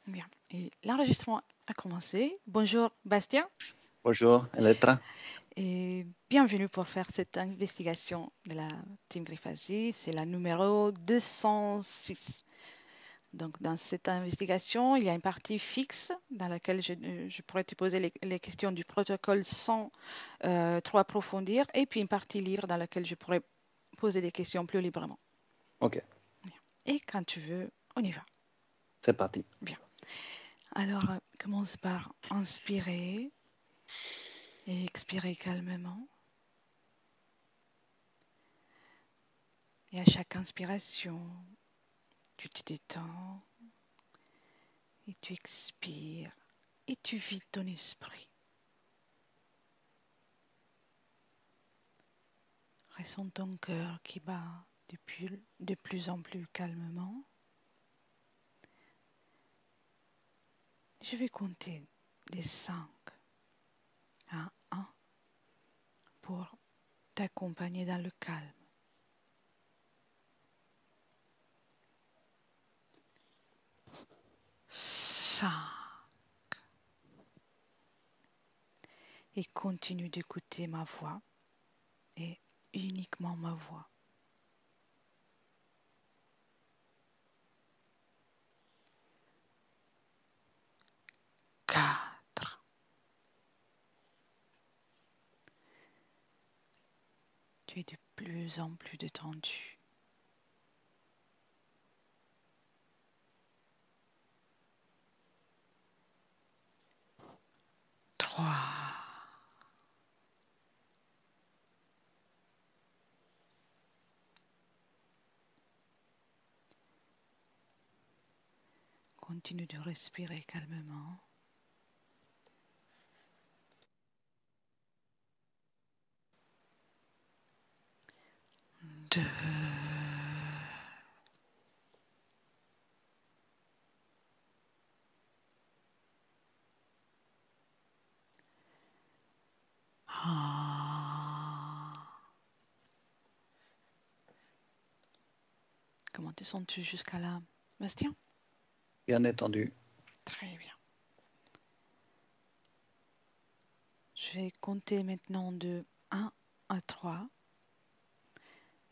Bien. Et l'enregistrement a commencé. Bonjour Bastien Bonjour, Elettra. et bienvenue pour faire cette investigation de la Team Griffasi. C'est la numéro 206. Donc dans cette investigation, il y a une partie fixe dans laquelle je pourrais te poser les questions du protocole sans trop approfondir, et puis une partie libre dans laquelle je pourrais poser des questions plus librement. Ok, Et quand tu veux, on y va. c'est parti. Bien. Alors, commence par inspirer et expirer calmement. Et à chaque inspiration, tu te détends et tu expires et tu vides ton esprit. Ressens ton cœur qui bat de plus en plus calmement. Je vais compter des 5 à 1 pour t'accompagner dans le calme. 5. Et continue d'écouter ma voix et uniquement ma voix. 4. Tu es de plus en plus détendu. 3. Continue de respirer calmement. 2. Comment te sens-tu jusqu'à là, Bastien? Bien détendu. Très bien. Je vais compter maintenant de 1 à 3.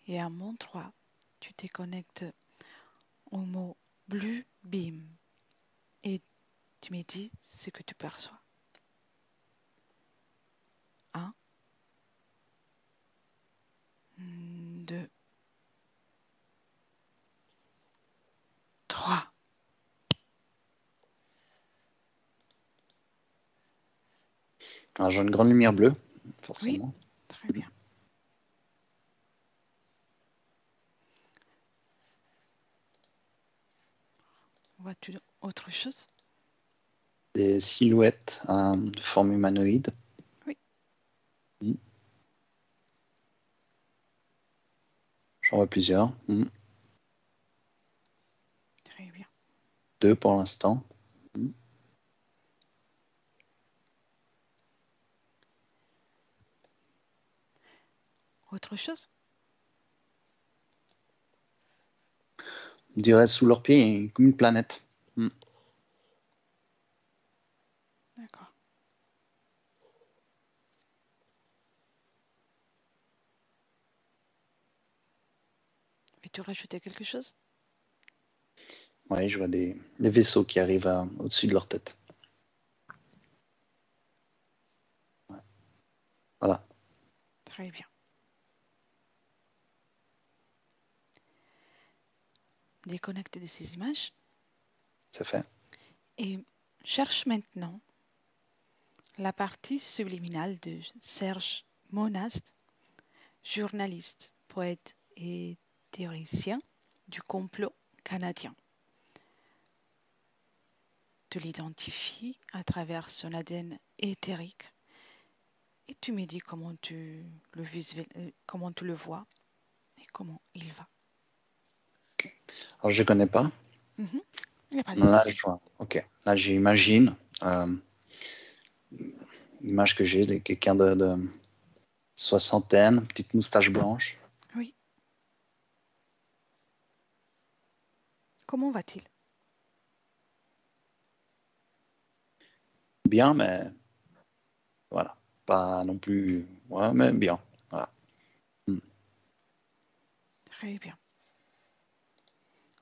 Et à mon 3, tu te connectes au mot Blue Beam. Et tu me dis ce que tu perçois. 1, 2, 3. Alors, j'ai une grande lumière bleue, Oui, forcément. très bien. Vois-tu autre chose? Des silhouettes de forme humanoïde. Oui. J'en vois plusieurs. Très bien. 2 pour l'instant. Autre chose? On dirait sous leurs pieds, il y a comme une planète. D'accord. Veux-tu rajouter quelque chose? Oui, je vois des vaisseaux qui arrivent au-dessus de leur tête. Ouais. Voilà. Très bien. Déconnecte de ces images. C'est fait. Et cherche maintenant la partie subliminale de Serge Monast, journaliste, poète et théoricien du complot canadien. Tu l'identifies à travers son ADN éthérique et tu me dis comment tu le vois et comment il va. Alors, je ne connais pas. Il n'y a pas de Là, souci. je vois. Ok. Là, j'imagine l'image que j'ai de quelqu'un de soixantaine, petite moustache blanche. Oui. Comment va-t-il? bien, mais voilà, pas non plus, ouais, mais bien. Voilà. Très bien.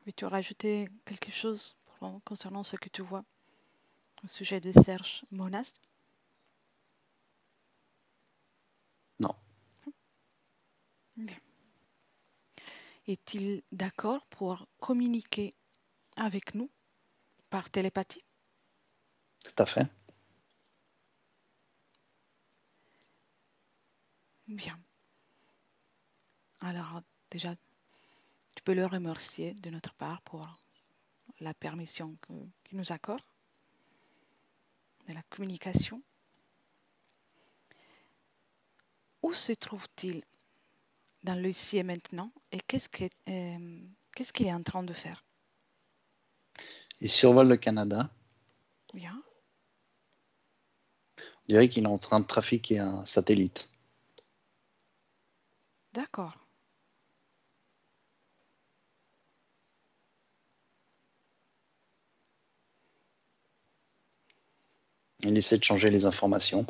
Veux-tu rajouter quelque chose concernant ce que tu vois au sujet de Serge Monast? Non. Bien. Est-il d'accord pour communiquer avec nous par télépathie? Tout à fait. Bien. Alors, déjà, tu peux le remercier de notre part pour la permission qu'il nous accorde de la communication. Où se trouve-t-il dans le ici et maintenant et qu'est-ce qu'il est en train de faire? Il survole le Canada. Bien, On dirait qu'il est en train de trafiquer un satellite. d'accord. Il essaie de changer les informations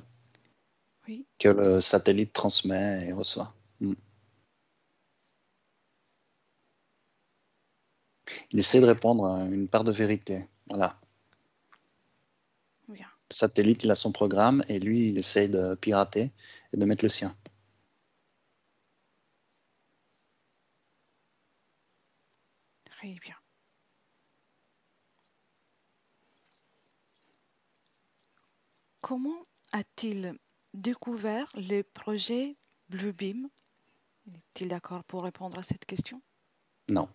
Oui, que le satellite transmet et reçoit. Il essaie de répandre une part de vérité. Voilà. bien, Le satellite, il a son programme et lui, il essaie de pirater et de mettre le sien. très bien. Comment a-t-il découvert le projet Bluebeam? Est-il d'accord pour répondre à cette question? Non,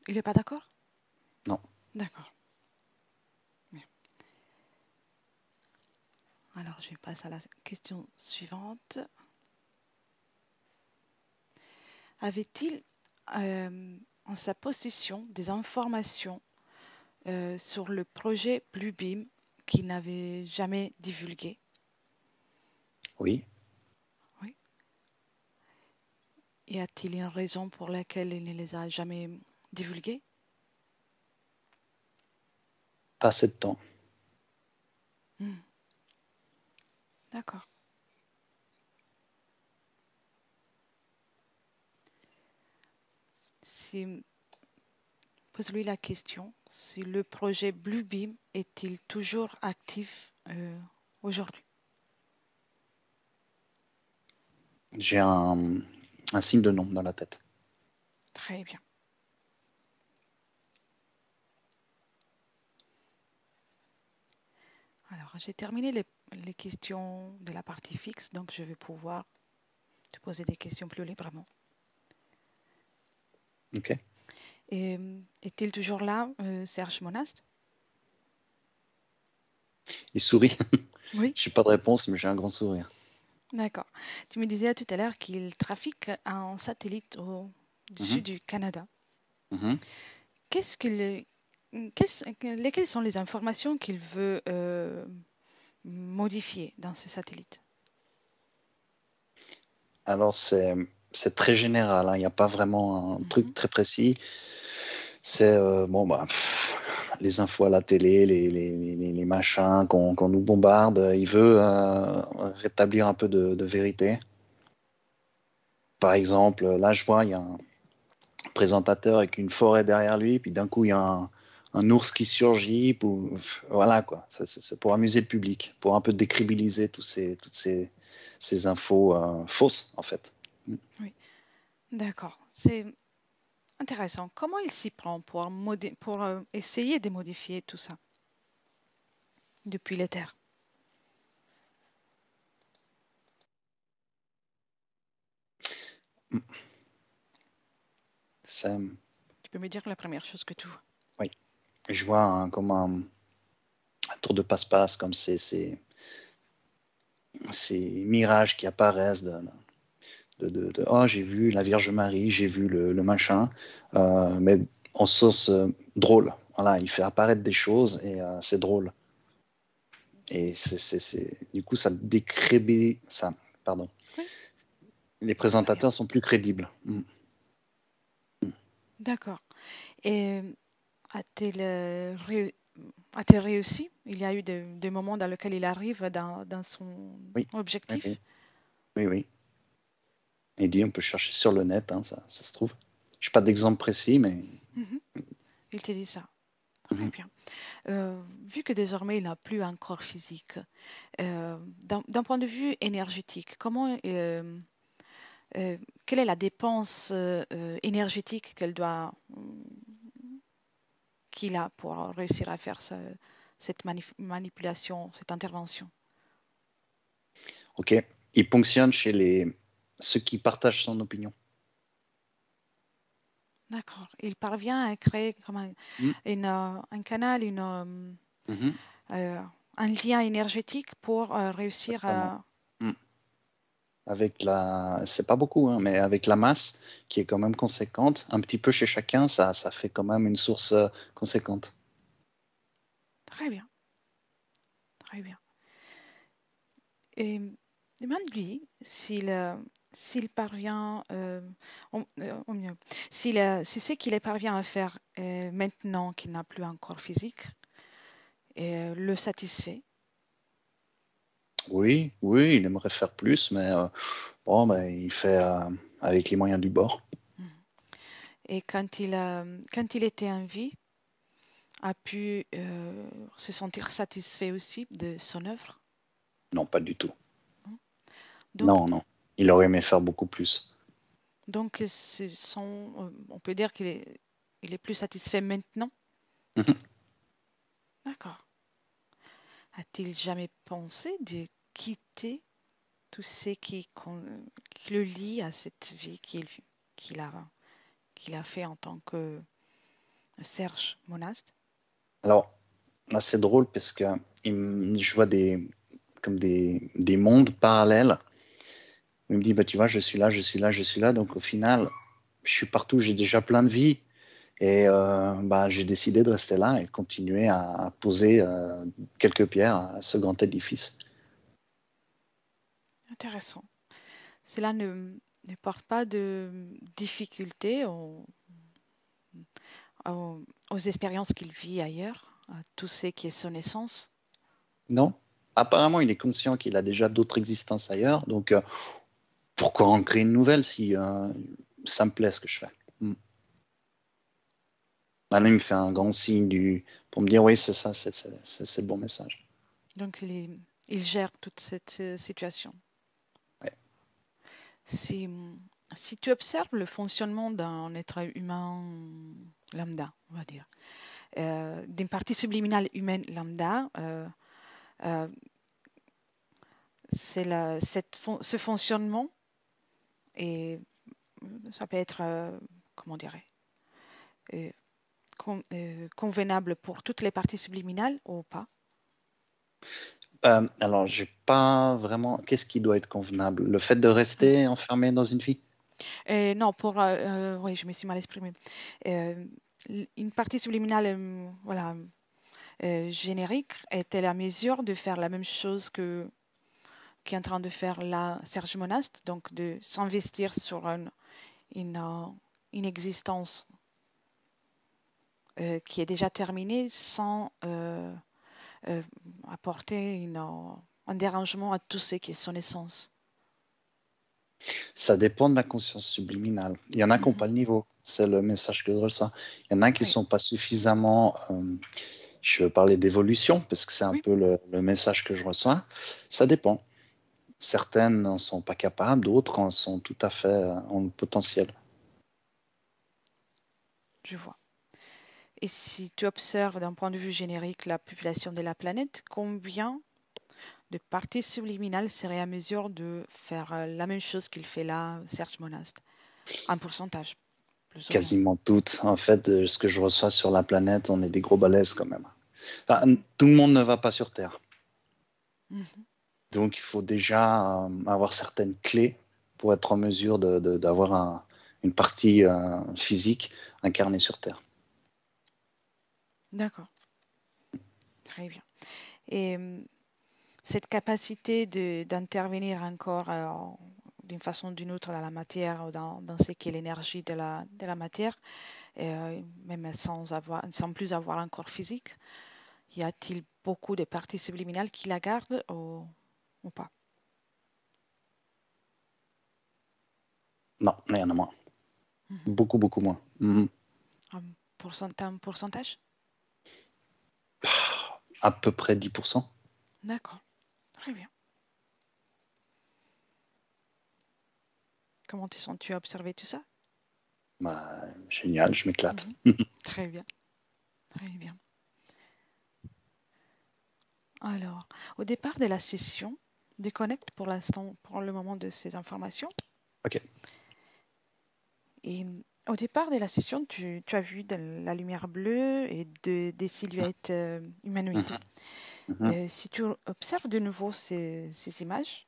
Il n'est pas d'accord? non. D'accord. Bien. Alors, je passe à la question suivante. Avait-il en sa possession des informations sur le projet Bluebeam qu'il n'avait jamais divulgué? Oui, Oui. Y a-t-il une raison pour laquelle il ne les a jamais divulgués? pas assez de temps. D'accord. Si, pose-lui la question, si le projet Bluebeam est-il toujours actif aujourd'hui? J'ai un signe de non dans la tête. Très bien. Alors, j'ai terminé les questions de la partie fixe, donc je vais pouvoir te poser des questions plus librement. Ok. Et, est-il toujours là, Serge Monast? Il sourit. Oui. Je n'ai pas de réponse, mais j'ai un grand sourire. D'accord. Tu me disais tout à l'heure qu'il trafique un satellite au-dessus du Canada. Mhm. Lesquelles sont les informations qu'il veut modifier dans ce satellite? Alors, c'est très général, hein. Il n'y a pas vraiment un truc très précis. C'est bon, bah, les infos à la télé, les machins qu'on nous bombarde. Il veut rétablir un peu de vérité. Par exemple, là, je vois, il y a un présentateur avec une forêt derrière lui, puis d'un coup, il y a un ours qui surgit. Voilà, quoi. C'est pour amuser le public, pour un peu décrédibiliser toutes ces infos fausses, en fait. Oui, d'accord. C'est intéressant. Comment il s'y prend pour essayer de modifier tout ça depuis les terres? C'est- Tu peux me dire la première chose que tu vois? Oui, je vois comme un tour de passe-passe, comme ces mirages qui apparaissent oh, j'ai vu la Vierge Marie, j'ai vu le machin, mais en sauce drôle. Voilà, il fait apparaître des choses et c'est drôle. Et du coup, ça décrédibilise. Pardon. Oui, Les très bien. présentateurs sont plus crédibles. D'accord. Et a-t-il atterri aussi. Il y a eu des moments dans lesquels il arrive dans son Oui, objectif. oui. Il dit, on peut chercher sur le net, hein, ça se trouve. Je n'ai pas d'exemple précis, mais... Il te dit ça. Très bien. Vu que désormais il n'a plus un corps physique, d'un point de vue énergétique, quelle est la dépense énergétique qu'il a pour réussir à faire cette manipulation, cette intervention? Ok. Il fonctionne chez ceux qui partagent son opinion. D'accord. Il parvient à créer comme un canal, un lien énergétique pour réussir à... Avec c'est pas beaucoup, hein, mais avec la masse qui est quand même conséquente, un petit peu chez chacun, ça fait quand même une source conséquente. Très bien. Très bien. Et demande-lui s'il parvient, au mieux, si ce qu'il parvient à faire maintenant qu'il n'a plus un corps physique le satisfait. Oui, il aimerait faire plus, mais bon, il fait avec les moyens du bord. Et quand il était en vie, a pu se sentir satisfait aussi de son œuvre? Non, pas du tout. Donc, non. Il aurait aimé faire beaucoup plus. Donc, on peut dire qu'il est plus satisfait maintenant? D'accord. A-t-il jamais pensé de quitter tout ce qui le lie à cette vie qu'il a fait en tant que Serge Monast? Alors, là, c'est drôle parce que je vois comme des mondes parallèles. Il me dit, bah, tu vois, je suis là. Donc, au final, je suis partout, j'ai déjà plein de vies. Et j'ai décidé de rester là et de continuer à poser quelques pierres à ce grand édifice. Intéressant. Cela ne porte pas de difficulté aux expériences qu'il vit ailleurs, à tout ce qui est son essence? Non. Apparemment, il est conscient qu'il a déjà d'autres existences ailleurs. Donc, pourquoi en créer une nouvelle si ça me plaît ce que je fais? Là, il me fait un grand signe pour me dire oui, c'est ça, c'est le bon message. Donc, il gère toute cette situation. Ouais. Si tu observes le fonctionnement d'un être humain lambda, on va dire, d'une partie subliminale humaine lambda, ce fonctionnement, et ça peut être, comment dirais convenable pour toutes les parties subliminales ou pas? Alors, j'ai pas vraiment. Qu'est-ce qui doit être convenable? Le fait de rester enfermé dans une vie? Non, oui, je me suis mal exprimée. Une partie subliminale, voilà, générique est-elle à mesure de faire la même chose qu'est en train de faire là Serge Monast, donc de s'investir sur une existence qui est déjà terminée sans apporter un dérangement à tout ce qui est son essence? Ça dépend de la conscience subliminale. Il y en a qui n'ont pas le niveau. C'est le message que je reçois. Il y en a qui ne sont pas suffisamment. Je veux parler d'évolution parce que c'est un peu le message que je reçois. Ça dépend. Certaines n'en sont pas capables, d'autres en sont tout à fait en potentiel. Je vois. Et si tu observes d'un point de vue générique la population de la planète, combien de parties subliminales seraient à mesure de faire la même chose qu'il fait là, Serge Monast? Un pourcentage, plus ou moins. Quasiment toutes. En fait, ce que je reçois sur la planète, on est des gros balaises quand même. Enfin, tout le monde ne va pas sur Terre. Donc, il faut déjà avoir certaines clés pour être en mesure d'avoir une partie physique incarnée sur Terre. D'accord. Très bien. Et cette capacité d'intervenir encore d'une façon ou d'une autre dans la matière, dans ce qui est l'énergie de la matière, même sans plus avoir un corps physique, Y a-t-il beaucoup de parties subliminales qui la gardent ou pas? Non, il y en a moins. Mhm. Beaucoup, beaucoup moins. Mhm. Un pourcentage? À peu près 10%. D'accord, très bien. Comment te sens-tu à observer tout ça? Bah, génial, je m'éclate. Mhm. Très bien, très bien. Alors, au départ de la session, déconnecte pour l'instant, pour le moment de ces informations. Ok. Et au départ de la session, tu as vu de la lumière bleue et des silhouettes humanoïdes. Mhm. Mhm. Si tu observes de nouveau ces images,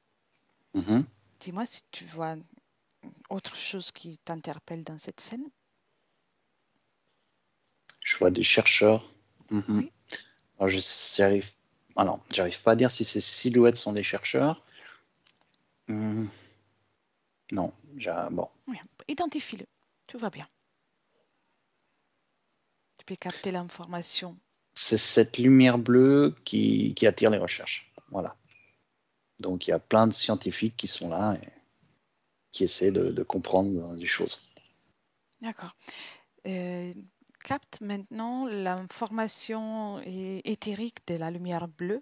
Mhm. dis-moi si tu vois autre chose qui t'interpelle dans cette scène. Je vois des chercheurs. Mhm. Oui, Alors, j'arrive pas à dire si ces silhouettes sont des chercheurs. Hmm, non, bon. oui. Identifie-le. Tout va bien. Tu peux capter l'information. C'est cette lumière bleue qui attire les recherches. Voilà. Donc il y a plein de scientifiques qui sont là et qui essaient de comprendre des choses. D'accord. Euh, Capte maintenant l'information éthérique de la lumière bleue.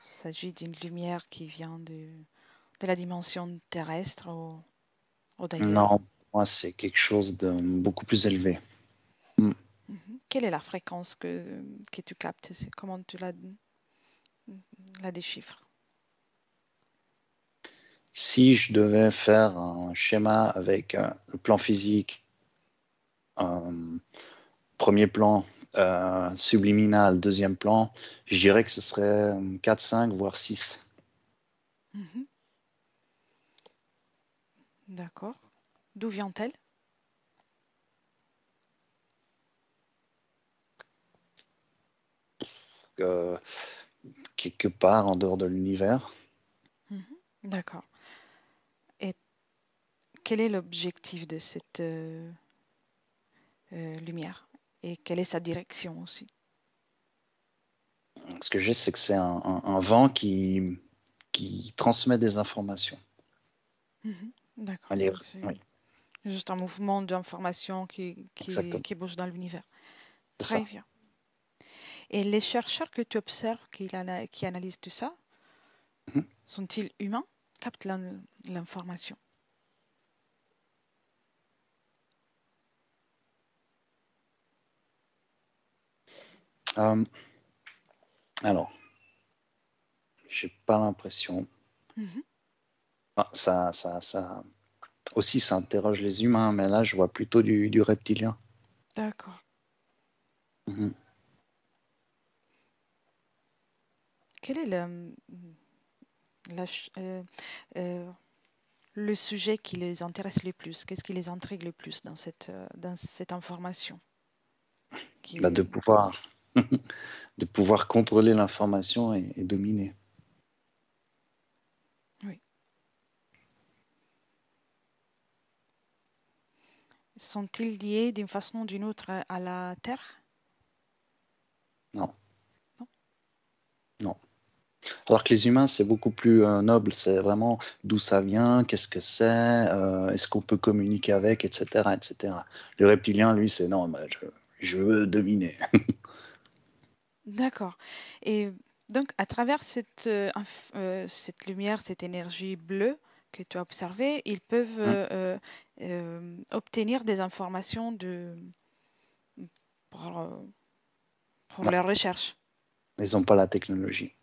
Il s'agit d'une lumière qui vient de la dimension terrestre ou d'ailleurs. Non, moi c'est quelque chose de beaucoup plus élevé. Hmm. Mhm. Quelle est la fréquence que tu captes? Comment tu la déchiffres? Si je devais faire un schéma avec le plan physique, premier plan subliminal, deuxième plan, je dirais que ce serait 4, 5, voire 6. Mhm. D'accord. D'où vient-elle? Euh, quelque part en dehors de l'univers. Mhm. D'accord. Et quel est l'objectif de cette lumière? Et quelle est sa direction aussi? Ce que j'ai, c'est que c'est un vent qui transmet des informations. Mhm. D'accord. Allez, Donc c'est oui, juste un mouvement d'information exactement. qui bouge dans l'univers. C'est Très ça. bien. Et les chercheurs que tu observes qui analysent tout ça, Mhm. sont-ils humains? Captent l'information. Euh, alors, j'ai pas l'impression. Mhm. Ah, ça aussi, ça interroge les humains, mais là, je vois plutôt du reptilien. D'accord. Mhm. Quel est la ch- euh, euh, le sujet qui les intéresse le plus? Qu'est-ce qui les intrigue le plus dans cette information Bah, qui... de pouvoir contrôler l'information et dominer. Oui. Sont-ils liés d'une façon ou d'une autre à la Terre? Non, Non. non. Alors que les humains, c'est beaucoup plus noble. C'est vraiment d'où ça vient, qu'est-ce que c'est, est-ce qu'on peut communiquer avec, etc., etc. Le reptilien, lui, c'est non, bah, je veux dominer. D'accord. Et donc, à travers cette lumière, cette énergie bleue que tu as observée, ils peuvent Hmm. obtenir des informations pour, euh, pour Ouais, leurs recherches. ils n'ont pas la technologie.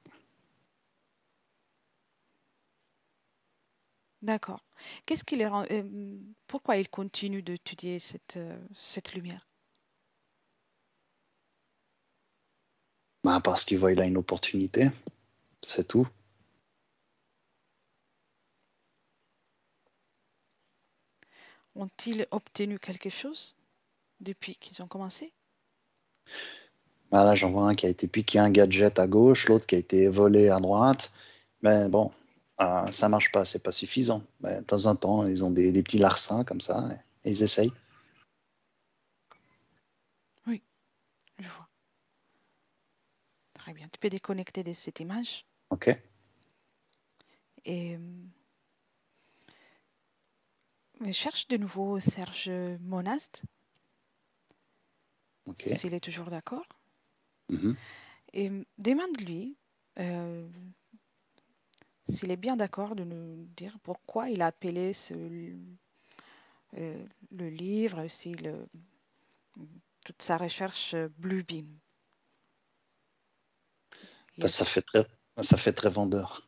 D'accord. Qu'est-ce qui les rend, pourquoi ils continuent d'étudier cette lumière? Bah, parce qu'ils voient là une opportunité, c'est tout. Ont-ils obtenu quelque chose depuis qu'ils ont commencé? Bah, là, j'en vois un qui a été piqué un gadget à gauche, l'autre qui a été volé à droite. Mais bon, ça marche pas, c'est pas suffisant. Mais de temps en temps, ils ont des petits larcins comme ça et ils essayent. Oui, je vois. Très bien. Tu peux déconnecter de cette image. Ok. Et je cherche de nouveau Serge Monast, Ok. s'il est toujours d'accord. Mhm. Et demande-lui s'il est bien d'accord de nous dire pourquoi il a appelé le livre, aussi toute sa recherche Bluebeam. Bah, ça fait très vendeur.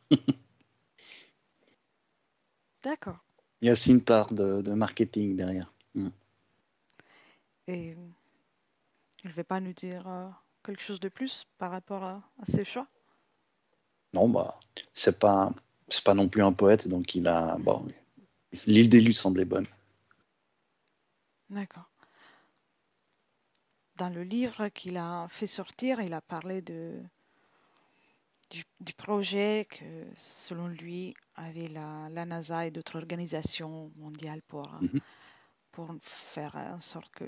D'accord. Il y a aussi une part de marketing derrière. Et il ne veut pas nous dire quelque chose de plus par rapport à ses choix? Non, bah, c'est pas non plus un poète, donc bon, l'idée lui semblait bonne. D'accord. Dans le livre qu'il a fait sortir, il a parlé du projet que, selon lui, avait la NASA et d'autres organisations mondiales Mhm. pour faire en sorte que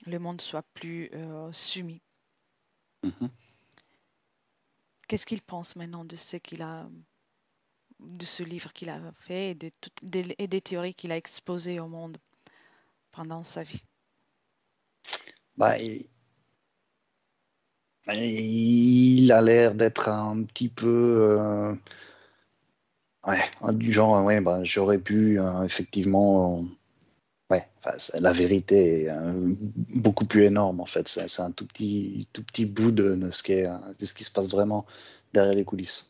le monde soit plus soumis. Mhm. Qu'est-ce qu'il pense maintenant de ce livre qu'il a fait et des théories qu'il a exposées au monde pendant sa vie? Bah, il a l'air d'être un petit peu du genre, ouais, bah, j'aurais pu effectivement. Ouais, enfin, la vérité est beaucoup plus énorme en fait. C'est un tout petit bout de de ce qui se passe vraiment derrière les coulisses.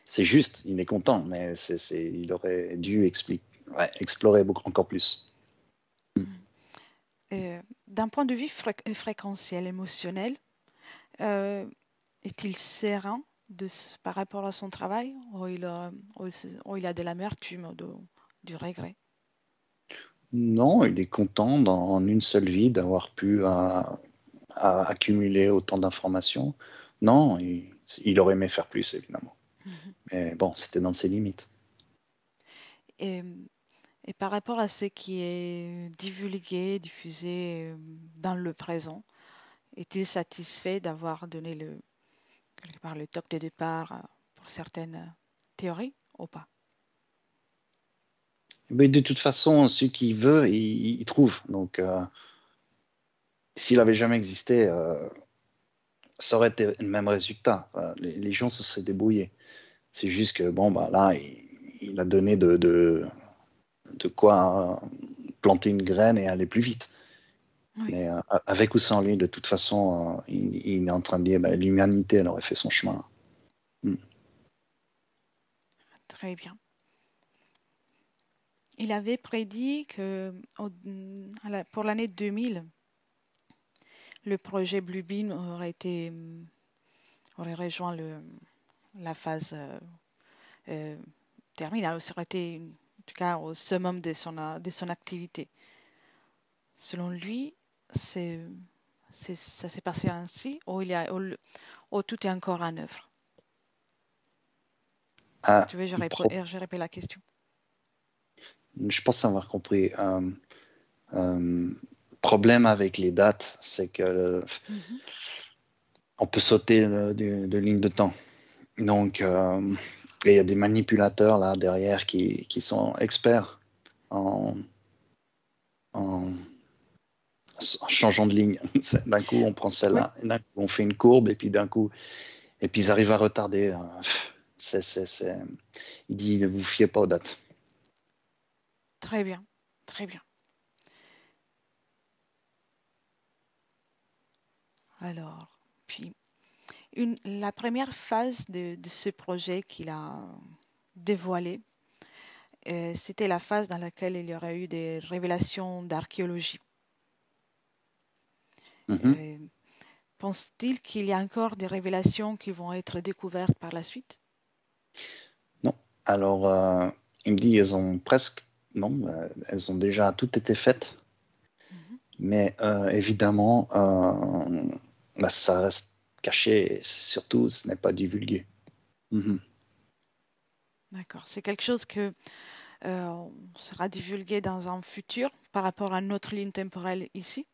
C'est juste, il est content, mais il aurait dû explorer encore plus. D'un point de vue fréquentiel, émotionnel, euh, est-il serein par rapport à son travail ou il a de l'amertume ou du regret? Non, il est content en une seule vie d'avoir pu accumuler autant d'informations. Non, il aurait aimé faire plus, évidemment. Mais bon, c'était dans ses limites. Et, et par rapport à ce qui est divulgué, diffusé dans le présent, est-il satisfait d'avoir donné quelque part le toc de départ pour certaines théories ou pas? Mais de toute façon, ce qu'il veut, il trouve. Donc, s'il avait jamais existé, ça aurait été le même résultat. Les gens se seraient débrouillés. C'est juste que, bon, bah, là, il a donné de quoi planter une graine et aller plus vite. Oui, Mais avec ou sans lui, de toute façon, il est en train de dire, bah, l'humanité, elle aurait fait son chemin. Mm. très bien. Il avait prédit que pour l'année 2000, le projet Bluebeam aurait rejoint la phase terminale, ça aurait été en tout cas au summum de son activité. Selon lui, ça s'est passé ainsi ou tout est encore en œuvre? Si Ah, tu veux, je répète la question. je pense avoir compris. Problème avec les dates, c'est que Mhm. on peut sauter de ligne de temps. Donc, il y a des manipulateurs là derrière qui sont experts en, en, en changeant de ligne. D'un coup, on prend Oui, celle-là, d'un coup, on fait une courbe, et puis d'un coup, et puis ils arrivent à retarder. Il dit, ne vous fiez pas aux dates. très bien, très bien. Alors, puis la première phase de ce projet qu'il a dévoilé, c'était la phase dans laquelle il y aurait eu des révélations d'archéologie. Mhm. Euh, Pense-t-il qu'il y a encore des révélations qui vont être découvertes par la suite? Non. Alors, il me dit, elles ont presque, non, elles ont déjà toutes été faites, Mhm. mais évidemment, bah, ça reste caché, et surtout, ce n'est pas divulgué. Mhm. D'accord. C'est quelque chose que sera divulgué dans un futur par rapport à notre ligne temporelle ici?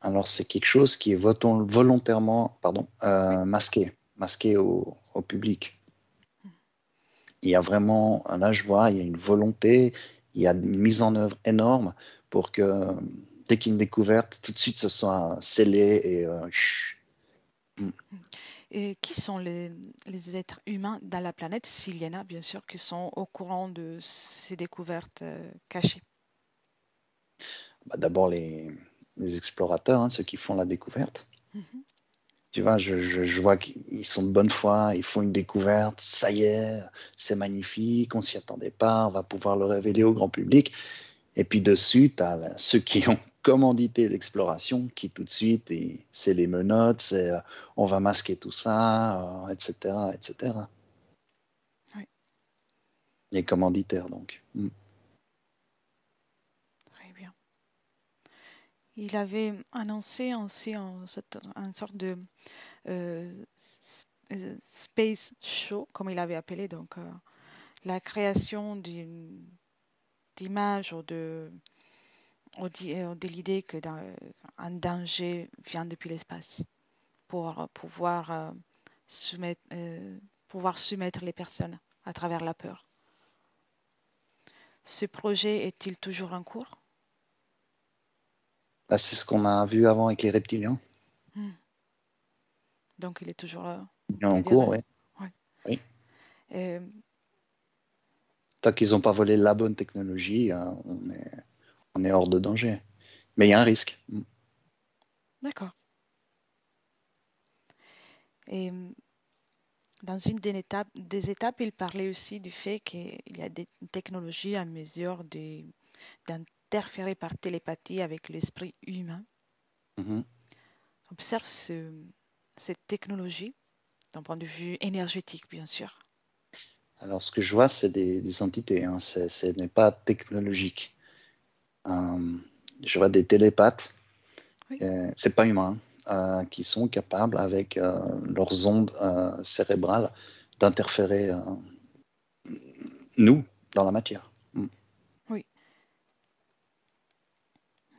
Alors, c'est quelque chose qui est volontairement Oui. masqué au public. Il y a vraiment, là je vois, il y a une volonté, il y a une mise en œuvre énorme pour que dès qu'il y a une découverte, tout de suite ce soit scellé et Et qui sont les êtres humains dans la planète, s'il y en a, bien sûr, qui sont au courant de ces découvertes cachées? D'abord les explorateurs, hein, ceux qui font la découverte. Mhm. Tu vois, je vois qu'ils sont de bonne foi, ils font une découverte, ça y est, c'est magnifique, on s'y attendait pas, on va pouvoir le révéler au grand public. Et puis dessus, tu as ceux qui ont commandité l'exploration, qui tout de suite, c'est les menottes, c'est on va masquer tout ça, etc., etc. Oui, Les commanditaires, donc. très bien. Il avait annoncé aussi une sorte de space show, comme il avait appelé, donc la création d'images ou de l'idée que un danger vient depuis l'espace pour soumettre, pouvoir soumettre les personnes à travers la peur. Ce projet est-il toujours en cours? Là, c'est ce qu'on a vu avant avec les reptiliens. Donc il est toujours, Il est on peut en dire, cours, oui. ouais. Oui. Euh, Tant qu'ils n'ont pas volé la bonne technologie, on est hors de danger. Mais il y a un risque. d'accord. Et dans une des étapes, il parlait aussi du fait qu'il y a des technologies à mesure d'interférer par télépathie avec l'esprit humain. Mhm. Observe cette technologie d'un point de vue énergétique, bien sûr. Alors, ce que je vois, c'est des entités. Hein. Ce n'est pas technologique. Je vois des télépathes. Oui, C'est pas humain. Qui sont capables, avec leurs ondes cérébrales, d'interférer nous dans la matière. oui.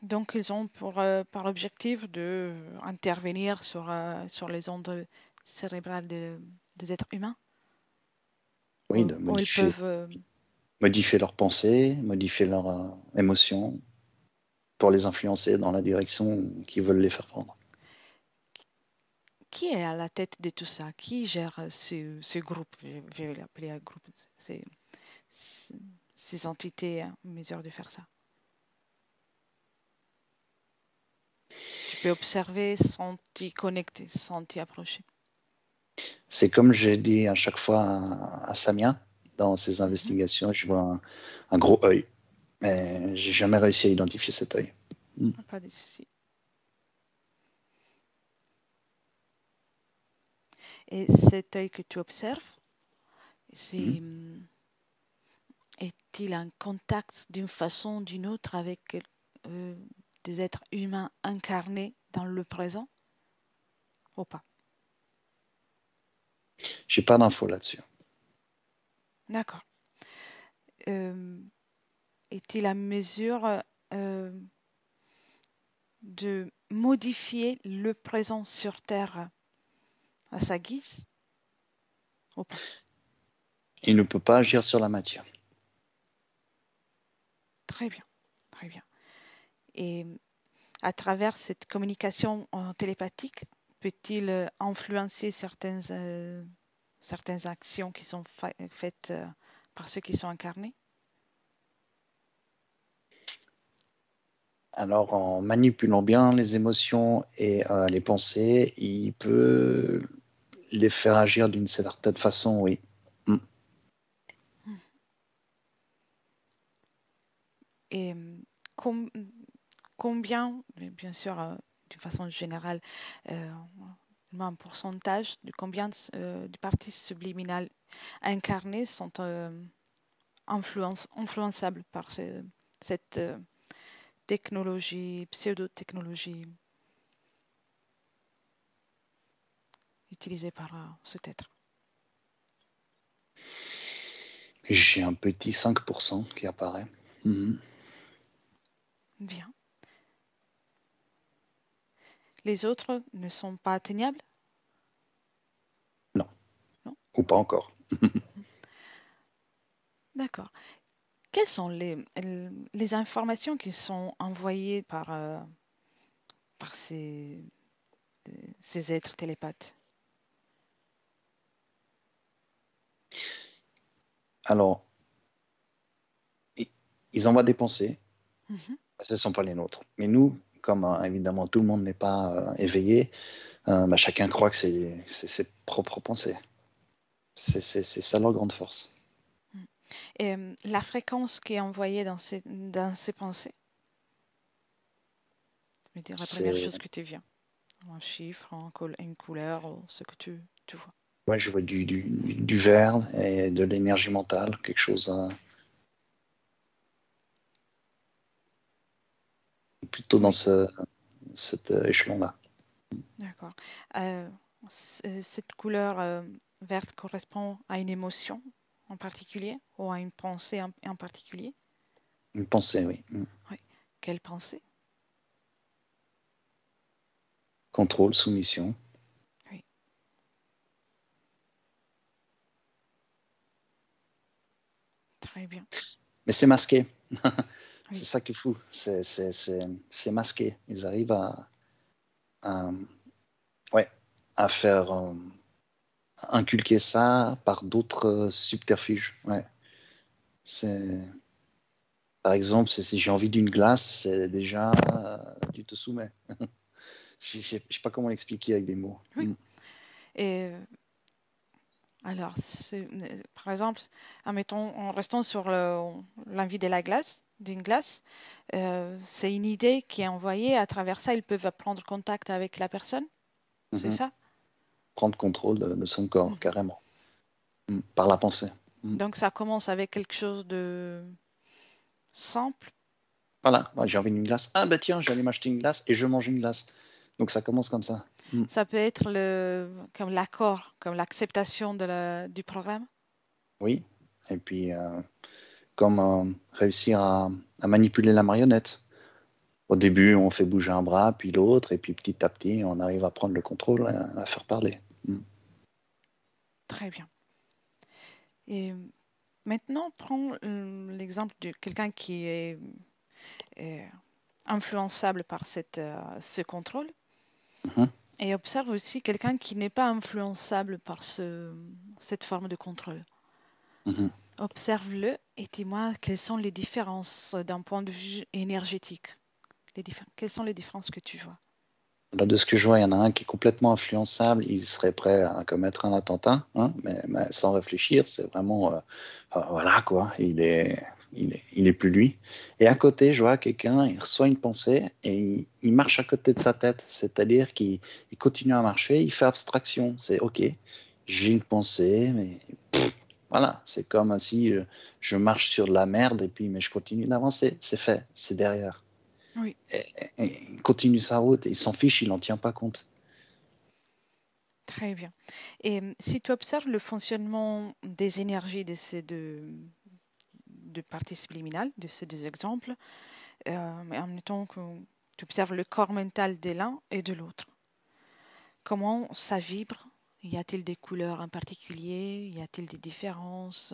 Donc, ils ont par objectif de intervenir sur les ondes cérébrales des êtres humains, Oui, où, de où ils modifier, peuvent. modifier leurs pensées, modifier leurs émotions pour les influencer dans la direction qu'ils veulent les faire prendre. Qui est à la tête de tout ça? Qui gère ce groupe? Je vais l'appeler un groupe. Ces, ces entités en mesure de faire ça. Tu peux observer sans t'y connecter, sans t'y approcher. C'est comme j'ai dit à chaque fois à Samia, dans ses Mhm. investigations, je vois un gros œil. Mais j'ai jamais réussi à identifier cet œil. Pas de souci. Et cet œil que tu observes, Mhm. c'est, est-il en contact d'une façon ou d'une autre avec euh, des êtres humains incarnés dans le présent ou pas? J'ai pas d'infos là-dessus. D'accord. Euh, Est-il à mesure euh, de modifier le présent sur Terre à sa guise ou pas? Il ne peut pas agir sur la matière. Très bien, très bien. Et à travers cette communication télépathique, peut-il influencer certaines actions qui sont faites par ceux qui sont incarnés? Alors, en manipulant bien les émotions et les pensées, il peut les faire agir d'une certaine façon, oui. Mm. Et com- combien, bien sûr, d'une façon générale, euh, un pourcentage de combien de parties subliminales incarnées sont influençables par cette technologie, pseudo-technologie utilisée par cet être. J'ai un petit 5% qui apparaît. Mhm. Bien. Les autres ne sont pas atteignables? Non, Non? ou pas encore. D'accord. Quelles sont les informations qui sont envoyées par ces êtres télépathes? Alors, ils envoient des pensées, Mhm. ce ne sont pas les nôtres. Mais nous, comme évidemment tout le monde n'est pas éveillé, chacun croit que c'est ses propres pensées. C'est ça leur grande force. Et la fréquence qui est envoyée dans ces pensées, je veux dire, la première C'est, chose que tu viens, un chiffre, une couleur, ou ce que tu vois. ouais, je vois du vert et de l'énergie mentale, quelque chose plutôt dans Oui, cet échelon-là. d'accord. Euh, cette couleur verte correspond à une émotion en particulier ou à une pensée en particulier? Une pensée, oui. Oui. Quelle pensée? Contrôle, soumission. Oui, très bien. Mais c'est masqué. C'est Oui, ça qui est fou. C'est masqué. Ils arrivent à, ouais, à faire inculquer ça par d'autres subterfuges. Ouais. C'est, par exemple, si j'ai envie d'une glace, c'est déjà tu te soumets. Je ne sais pas comment l'expliquer avec des mots. oui. Et alors, par exemple, admettons, en restant sur l'envie de d'une glace, c'est une idée qui est envoyée. À travers ça, ils peuvent prendre contact avec la personne. C'est Mhm. ça? Prendre contrôle de son corps, Mhm. carrément. Par la pensée. Donc, ça commence avec quelque chose de simple. Voilà, moi, j'ai envie d'une glace. Ah bah tiens, j'allais m'acheter une glace et je mange une glace. Donc ça commence comme ça. Ça peut être comme l'accord, comme l'acceptation du programme. Oui. Et puis, comme réussir à manipuler la marionnette. Au début, on fait bouger un bras, puis l'autre, et puis petit à petit, on arrive à prendre le contrôle, à la faire parler. Très bien. Et maintenant, prends l'exemple de quelqu'un qui est influençable par ce contrôle. Mhm, Et observe aussi quelqu'un qui n'est pas influençable par cette forme de contrôle. mhm. Observe-le et dis-moi quelles sont les différences d'un point de vue énergétique. Quelles sont les différences que tu vois? Là, de ce que je vois, il y en a un qui est complètement influençable, il serait prêt à commettre un attentat, hein, mais sans réfléchir, c'est vraiment, voilà quoi, il est plus lui. Et à côté, je vois quelqu'un, il reçoit une pensée et il marche à côté de sa tête, c'est-à-dire qu'il continue à marcher, il fait abstraction, c'est ok, j'ai une pensée, mais voilà, c'est comme si je marche sur de la merde et puis mais je continue d'avancer, c'est fait, c'est derrière. Oui, Et il continue sa route, et il s'en fiche, il n'en tient pas compte. très bien. Et si tu observes le fonctionnement des énergies de ces deux parties subliminales, de ces deux exemples, mais en même temps que tu observes le corps mental de l'un et de l'autre, comment ça vibre? Y a-t-il des couleurs en particulier? Y a-t-il des différences?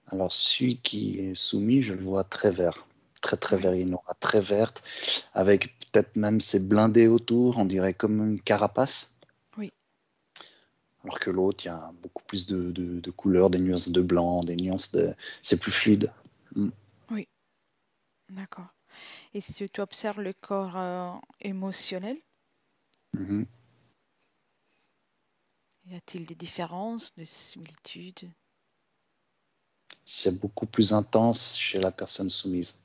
Alors, celui qui est soumis, je le vois très vert, très Oui, vert, une aura très verte, avec peut-être même ses blindés autour, on dirait comme une carapace. oui, Alors que l'autre, il y a beaucoup plus de couleurs, des nuances de blanc, des nuances de. C'est plus fluide. Mm. oui, d'accord. Et si tu observes le corps émotionnel, Mhm. y a-t-il des différences, des similitudes? C'est beaucoup plus intense chez la personne soumise.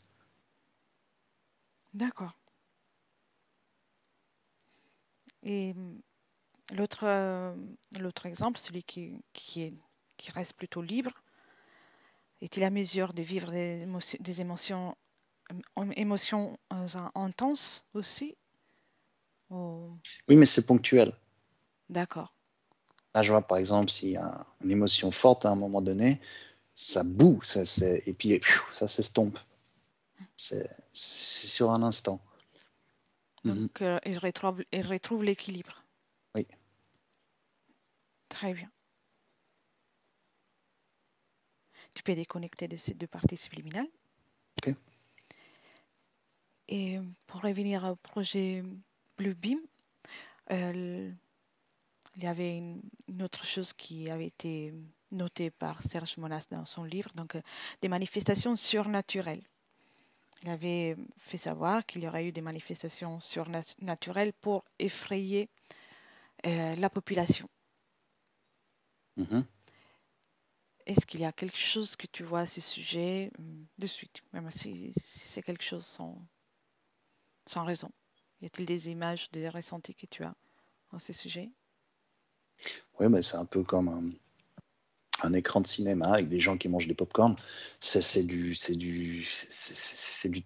D'accord. Et l'autre l'autre exemple, celui qui reste plutôt libre, est-il à mesure de vivre des émotions intenses aussi? Oh, Oui, mais c'est ponctuel. d'accord. Là, je vois par exemple, s'il y a une émotion forte à un moment donné, ça boue, et puis ça s'estompe. C'est sur un instant. Mhm. Donc, il retrouve l'équilibre. Oui. Très bien. Tu peux déconnecter de ces deux parties subliminales. Ok. Et pour revenir au projet Bluebeam, il y avait une autre chose qui avait été notée par Serge Monas dans son livre, donc des manifestations surnaturelles. Il avait fait savoir qu'il y aurait eu des manifestations surnaturelles pour effrayer la population. Mhm. Est-ce qu'il y a quelque chose que tu vois à ce sujet de suite, même si c'est quelque chose sans raison? Y a-t-il des images, des ressentis que tu as à ce sujet? Oui, mais c'est un peu comme un écran de cinéma avec des gens qui mangent des pop-corn. C'est du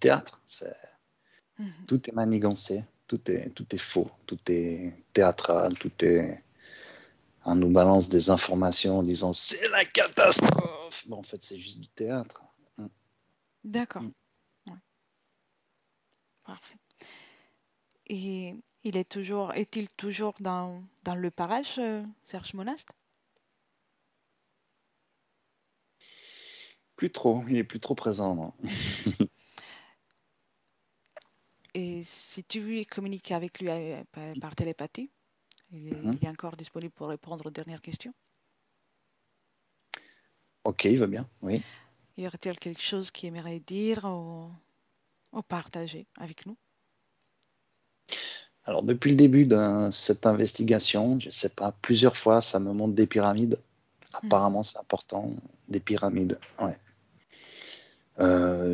théâtre. Mhm. Tout est manigancé, tout est faux, tout est théâtral, tout est. On nous balance des informations en disant c'est la catastrophe. Bon, en fait, c'est juste du théâtre. D'accord, ouais, parfait. Et est-il toujours dans le parage, Serge Monast? Plus trop, il est plus trop présent. Non. Et si tu communiques avec lui par télépathie, Mhm. il est encore disponible pour répondre aux dernières questions. Ok, il va bien, oui. Y aurait-il quelque chose qu'il aimerait dire ou partager avec nous? Alors, depuis le début de cette investigation, je ne sais pas, plusieurs fois, ça me montre des pyramides. Mhm. Apparemment, c'est important, des pyramides. Ouais.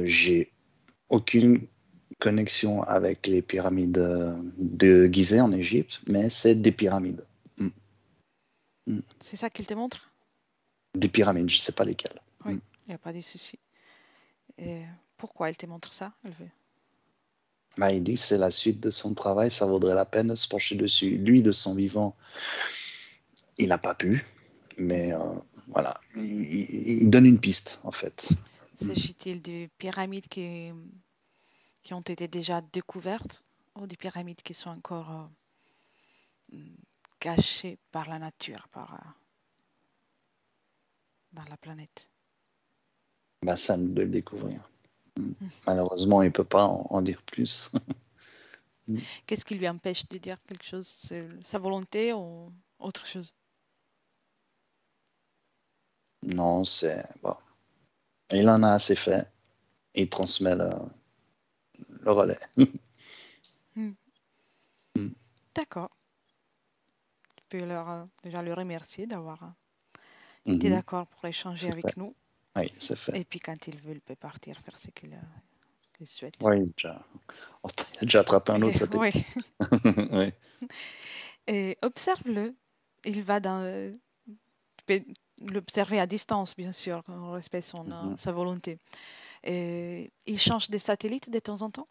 J'ai aucune connexion avec les pyramides de Gizeh en Égypte, mais c'est des pyramides. Mm. Mm. C'est ça qu'il te montre? Des pyramides, je ne sais pas lesquelles. Oui, Mm. il n'y a pas de souci. Et pourquoi il te montre ça? Bah, il dit que c'est la suite de son travail, ça vaudrait la peine de se pencher dessus. Lui, de son vivant, il n'a pas pu, mais voilà, il donne une piste, en fait. Mm. S'agit-il de pyramides qui ont été déjà découvertes ou des pyramides qui sont encore cachées par la nature, dans la planète? Bah, ça nous doit le découvrir. Mm. Malheureusement, il ne peut pas en dire plus. Mm. Qu'est-ce qui lui empêche de dire quelque chose? C'est sa volonté ou autre chose? Non, c'est bon. Il en a assez fait. Il transmet le relais. Hmm. Mm. D'accord. Je peux déjà le remercier d'avoir été Mhm. d'accord pour échanger C'est fait. avec nous. Oui, c'est fait. Et puis quand il veut, il peut partir faire ce qu'il souhaite. Oui, il a déjà attrapé un autre Oui. satellite. Oui. Et observe-le. Il va tu peux l'observer à distance, bien sûr, on respecte Mhm. sa volonté. Et il change des satellites de temps en temps?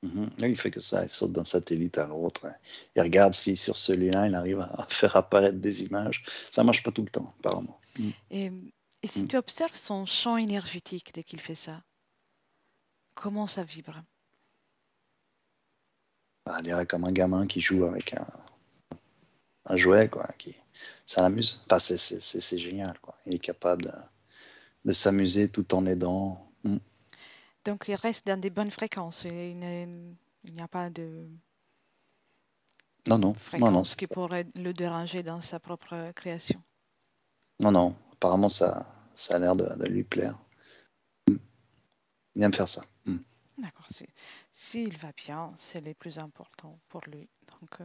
Mhm. Oui, il fait que ça, il saute d'un satellite à l'autre. Il regarde si sur celui-là, il arrive à faire apparaître des images. Ça marche pas tout le temps, apparemment. Mm. Et, et si Mm. tu observes son champ énergétique dès qu'il fait ça, comment ça vibre? Bah, on dirait comme un gamin qui joue avec un jouet, quoi. Ça l'amuse. Enfin, c'est génial, quoi. Il est capable de s'amuser tout en aidant. Mm. Donc il reste dans des bonnes fréquences. Et il n'y a pas de Non, non, non, non, fréquence qui pourrait le déranger dans sa propre création. non, non. Apparemment, ça a l'air de lui plaire. Il aime faire ça. Mm. D'accord. S'il va bien, c'est le plus important pour lui. Donc,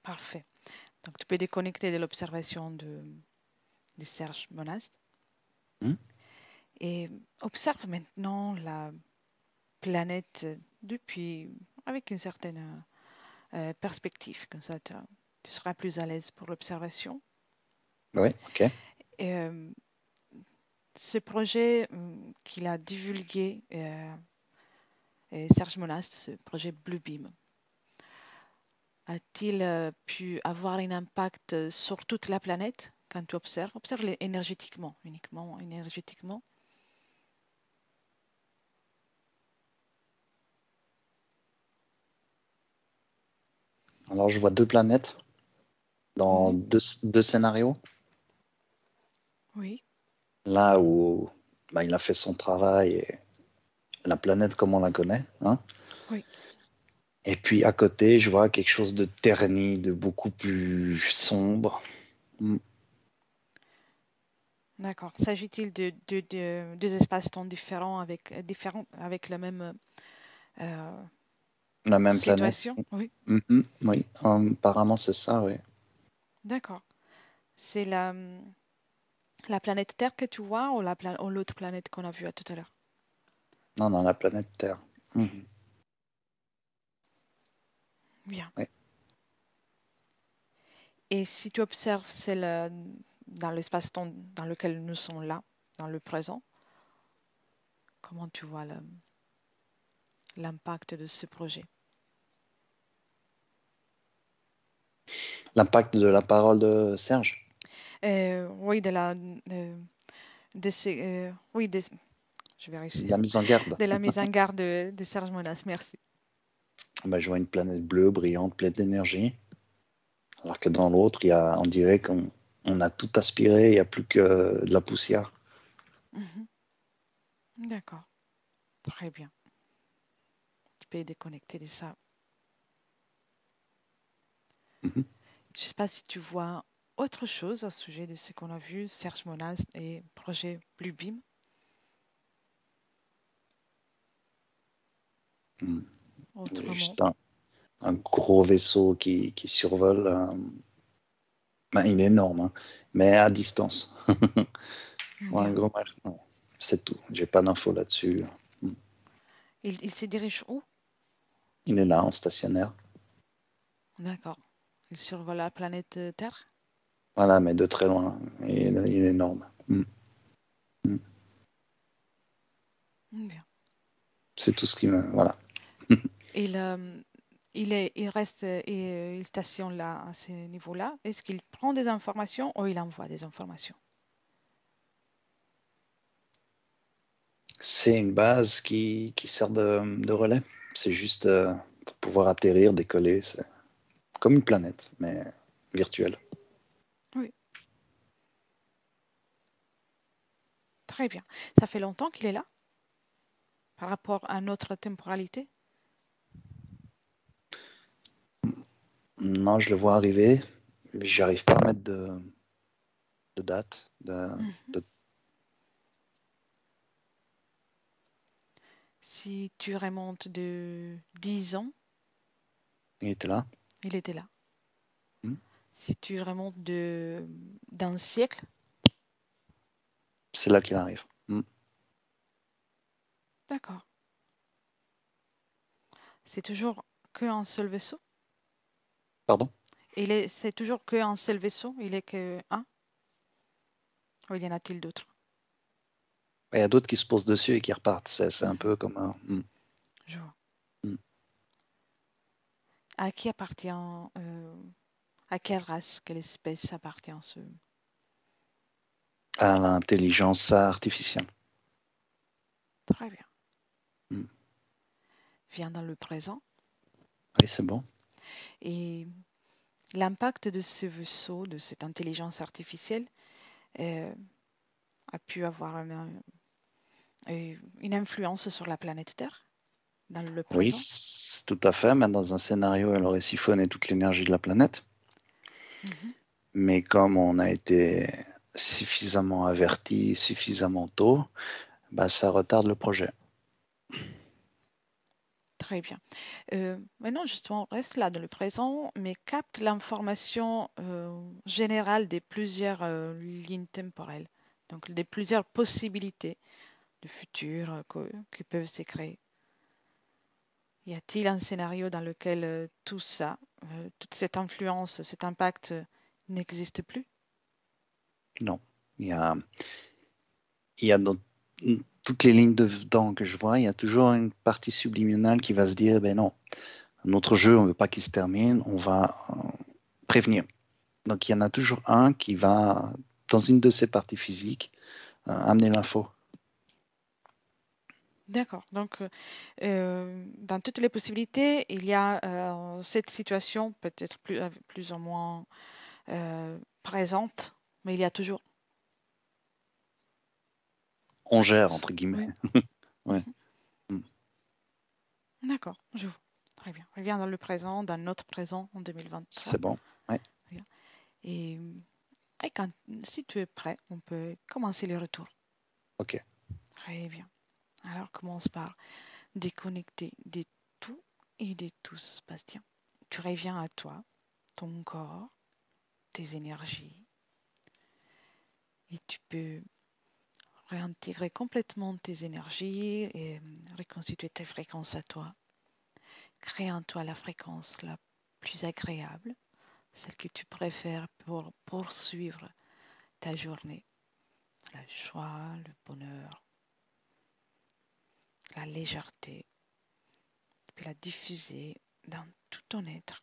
parfait. Donc, tu peux déconnecter de l'observation de Serge Monast Mm. et observe maintenant la planète avec une certaine perspective. Comme ça, tu seras plus à l'aise pour l'observation. Oui, ok. Et, ce projet qu'il a divulgué, Serge Monast, ce projet Bluebeam, a-t-il pu avoir un impact sur toute la planète quand tu observes? Observe énergétiquement, uniquement énergétiquement. Alors, je vois deux planètes dans Mhm. deux scénarios. Oui, Là où bah, il a fait son travail et la planète comme on la connaît, hein. oui, Et puis à côté, je vois quelque chose de terni, de beaucoup plus sombre. Mm. d'accord. S'agit-il de deux espaces-temps différents avec la même euh, La même planète. situation? Oui, Mhm, oui, apparemment c'est ça, oui. d'accord. C'est la planète Terre que tu vois ou ou l'autre planète qu'on a vue tout à l'heure? Non, non, la planète Terre. Mhm, Bien. oui. Et si tu observes dans l'espace-temps dans lequel nous sommes là, dans le présent, comment tu vois l'impact de ce projet? L'impact de la parole de Serge, Oui, oui, je vais réussir, la mise en garde. de la mise en garde de Serge Monas, merci. Bah, je vois une planète bleue, brillante, pleine d'énergie. Alors que dans l'autre, on dirait qu'on a tout aspiré, il n'y a plus que de la poussière. Mhm. D'accord, très bien. Tu peux déconnecter de ça. Mhm. Je ne sais pas si tu vois autre chose au sujet de ce qu'on a vu, Serge Monas et projet Bluebeam. Mm. Autrement, Juste un gros vaisseau qui survole. Ben, il est énorme, hein, mais à distance. Ouais, un bien. gros match, non. C'est tout. J'ai pas d'infos là-dessus. Mm. Il se dirige où? Il est là, en stationnaire. D'accord. Il survole la planète Terre? Voilà, mais de très loin. Il est énorme. Mm. Mm. Bien. C'est tout ce qui me. Voilà. Il, il reste, il stationne là, à ce niveau-là. Est-ce qu'il prend des informations ou il envoie des informations? C'est une base qui sert de relais. C'est juste pour pouvoir atterrir, décoller. C'est comme une planète, mais virtuelle. Oui, très bien. Ça fait longtemps qu'il est là par rapport à notre temporalité? Non, je le vois arriver. J'arrive pas à mettre de date. Mhm. De- Si tu remontes de 10 ans, Il était là. il était là. Mm. Si tu remontes d'un siècle, C'est là qu'il arrive. Mm. d'accord. C'est toujours qu'un seul vaisseau? Pardon? C'est toujours qu'un seul vaisseau? Il est que un? Ou il y en a-t-il d'autres? Il y a d'autres qui se posent dessus et qui repartent. C'est un Mhm. peu comme un. Mm. Je vois. Mm. À qui appartient, à quelle race, quelle espèce appartient À l'intelligence artificielle. Très bien. Mm. Vient dans le présent. Oui, c'est bon. Et l'impact de ce vaisseau, de cette intelligence artificielle, euh, a pu avoir une influence sur la planète Terre dans le Oui, présent. tout à fait. Mais dans un scénario, elle aurait siphonné toute l'énergie de la planète. Mhm. Mais comme on a été suffisamment averti, suffisamment tôt, bah, ça retarde le projet. Très bien. Maintenant, justement, on reste là dans le présent, mais capte l'information générale des plusieurs lignes temporelles, donc des plusieurs possibilités de futur qui peuvent se créer. Y a-t-il un scénario dans lequel tout ça, toute cette influence, cet impact n'existe plus? Non. Il y a, il y a dans toutes les lignes de temps que je vois, il y a toujours une partie subliminale qui va se dire, ben non, notre jeu, on ne veut pas qu'il se termine, on va prévenir. Donc il y en a toujours un qui va, dans une de ces parties physiques, amener l'info. D'accord. Donc, dans toutes les possibilités, il y a cette situation peut-être plus ou moins présente, mais il y a toujours. On gère, entre guillemets. Oui. Ouais. Mhm. D'accord, je vois. Très bien. On revient dans le présent, dans notre présent en 2023. C'est bon. Ouais. Et, si tu es prêt, on peut commencer les retours. Ok. Très bien. Alors, commence par déconnecter de tout et de tous, Bastien. Tu reviens à toi, ton corps, tes énergies, et tu peux réintégrer complètement tes énergies et reconstituer tes fréquences à toi. Crée en toi la fréquence la plus agréable, celle que tu préfères pour poursuivre ta journée. La joie, le bonheur, la légèreté. Tu peux la diffuser dans tout ton être.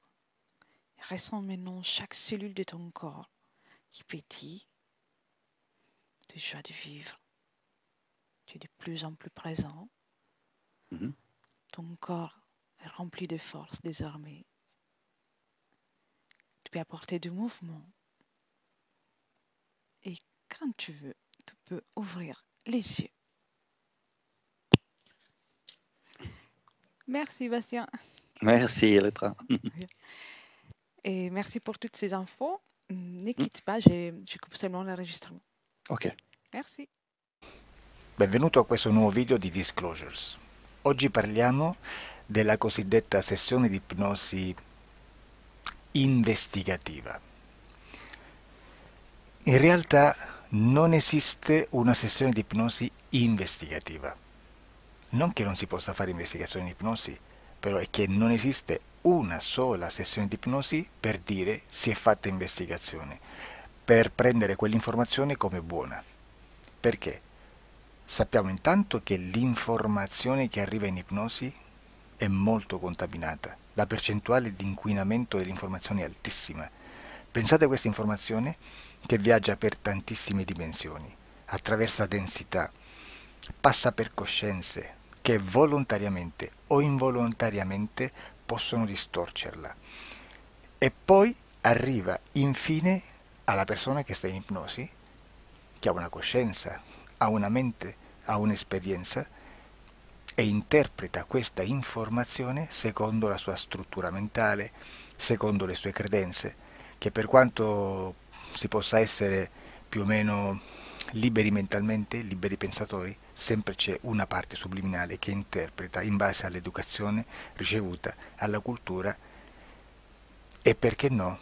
Ressens maintenant chaque cellule de ton corps qui pétille de joie de vivre. Tu es de plus en plus présent. Mhm. Ton corps est rempli de force désormais. Tu peux apporter du mouvement. Et quand tu veux, tu peux ouvrir les yeux. Merci Bastien. Merci, Elettra. Et merci pour toutes ces infos. Ne Mm. quitte pas, je coupe seulement l'enregistrement. Ok. Merci. Benvenuto a questo nuovo video di Disclosures. Oggi parliamo della cosiddetta sessione di ipnosi investigativa. In realtà non esiste una sessione di ipnosi investigativa. Non che non si possa fare investigazione di ipnosi, però è che non esiste una sola sessione di ipnosi per dire si è fatta investigazione, per prendere quell'informazione come buona. Perché? Sappiamo intanto che l'informazione che arriva in ipnosi è molto contaminata, la percentuale di inquinamento dell'informazione è altissima. Pensate a questa informazione che viaggia per tantissime dimensioni, attraversa densità, passa per coscienze che volontariamente o involontariamente possono distorcerla e poi arriva infine alla persona che sta in ipnosi, che ha una coscienza, ha una mente, ha un'esperienza e interpreta questa informazione secondo la sua struttura mentale, secondo le sue credenze, che per quanto si possa essere più o meno liberi mentalmente, liberi pensatori, sempre c'è una parte subliminale che interpreta in base all'educazione ricevuta, alla cultura e perché no,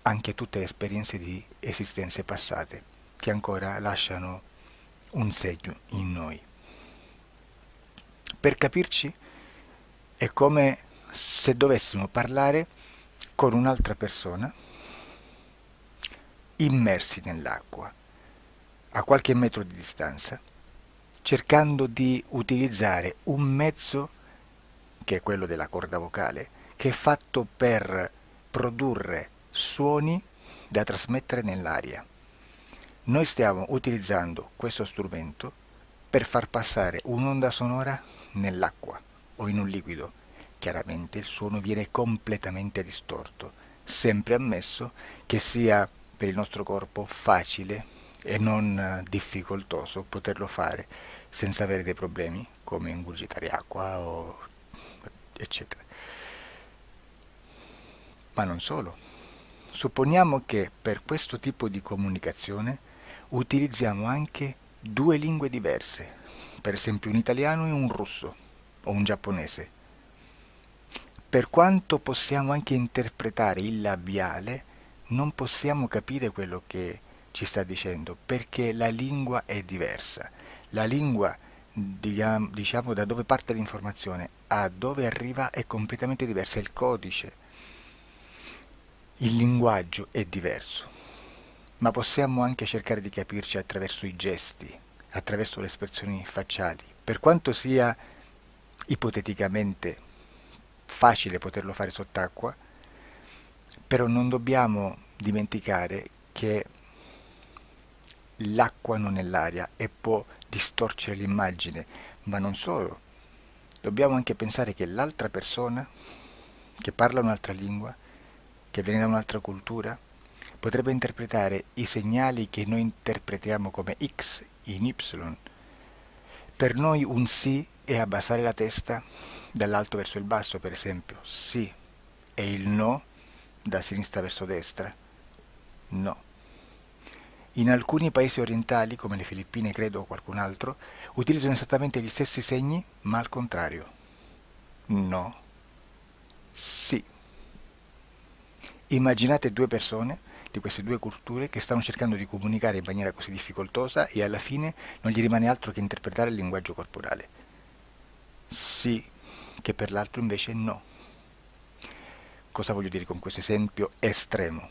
anche tutte le esperienze di esistenze passate che ancora lasciano un segno in noi. Per capirci, è come se dovessimo parlare con un'altra persona immersi nell'acqua, a qualche metro di distanza, cercando di utilizzare un mezzo, che è quello della corda vocale, che è fatto per produrre suoni da trasmettere nell'aria. Noi stiamo utilizzando questo strumento per far passare un'onda sonora nell'acqua o in un liquido. Chiaramente il suono viene completamente distorto, sempre ammesso che sia per il nostro corpo facile e non difficoltoso poterlo fare senza avere dei problemi come ingurgitare acqua o eccetera. Ma non solo. Supponiamo che per questo tipo di comunicazione utilizziamo anche due lingue diverse, per esempio un italiano e un russo o un giapponese. Per quanto possiamo anche interpretare il labiale, non possiamo capire quello che ci sta dicendo perché la lingua è diversa. La lingua, diciamo, da dove parte l'informazione a dove arriva è completamente diversa, il codice, il linguaggio è diverso, ma possiamo anche cercare di capirci attraverso i gesti, attraverso le espressioni facciali. Per quanto sia ipoteticamente facile poterlo fare sott'acqua, però non dobbiamo dimenticare che l'acqua non è l'aria e può distorcere l'immagine, ma non solo. Dobbiamo anche pensare che l'altra persona, che parla un'altra lingua, che viene da un'altra cultura, potrebbe interpretare i segnali che noi interpretiamo come X in Y. Per noi un sì è abbassare la testa dall'alto verso il basso, per esempio, sì, e il no da sinistra verso destra, no. In alcuni paesi orientali, come le Filippine credo o qualcun altro, utilizzano esattamente gli stessi segni, ma al contrario. No, sì. Immaginate due persone di queste due culture che stanno cercando di comunicare in maniera così difficoltosa e alla fine non gli rimane altro che interpretare il linguaggio corporale. Sì, che per l'altro invece no. Cosa voglio dire con questo esempio estremo?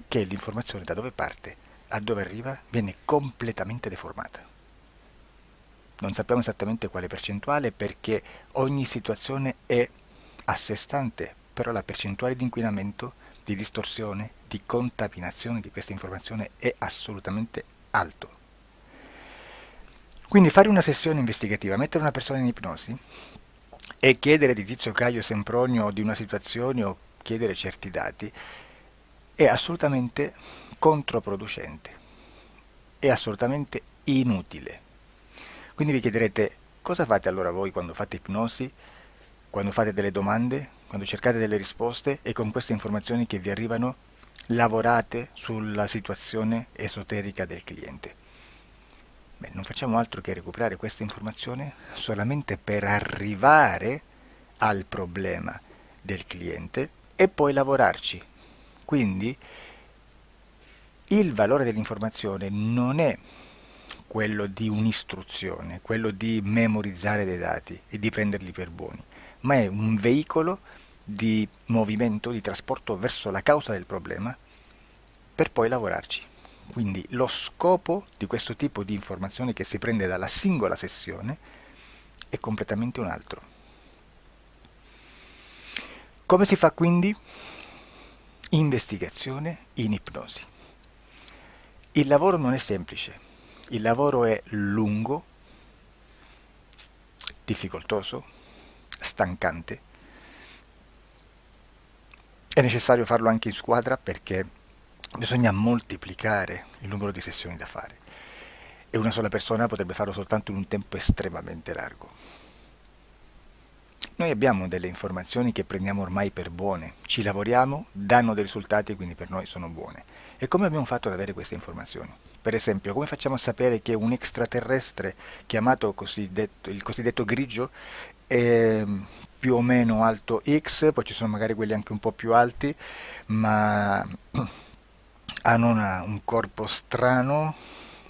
Che l'informazione da dove parte a dove arriva viene completamente deformata. Non sappiamo esattamente quale percentuale perché ogni situazione è a sé stante, però la percentuale di inquinamento, di distorsione, di contaminazione di questa informazione è assolutamente alto. Quindi fare una sessione investigativa, mettere una persona in ipnosi e chiedere di Tizio Caio Sempronio di una situazione o chiedere certi dati è assolutamente controproducente, è assolutamente inutile. Quindi vi chiederete cosa fate allora voi quando fate ipnosi, quando fate delle domande, quando cercate delle risposte e con queste informazioni che vi arrivano lavorate sulla situazione esoterica del cliente. Beh, non facciamo altro che recuperare questa informazione solamente per arrivare al problema del cliente e poi lavorarci. Quindi il valore dell'informazione non è quello di un'istruzione, quello di memorizzare dei dati e di prenderli per buoni, ma è un veicolo di movimento, di trasporto verso la causa del problema per poi lavorarci. Quindi lo scopo di questo tipo di informazione che si prende dalla singola sessione è completamente un altro. Come si fa quindi? Investigazione in ipnosi. Il lavoro non è semplice, il lavoro è lungo, difficoltoso, stancante. È necessario farlo anche in squadra perché bisogna moltiplicare il numero di sessioni da fare e una sola persona potrebbe farlo soltanto in un tempo estremamente largo. Noi abbiamo delle informazioni che prendiamo ormai per buone, ci lavoriamo, danno dei risultati e quindi per noi sono buone. E come abbiamo fatto ad avere queste informazioni? Per esempio, come facciamo a sapere che un extraterrestre chiamato il cosiddetto grigio è più o meno alto X, poi ci sono magari quelli anche un po' più alti, ma hanno un corpo strano,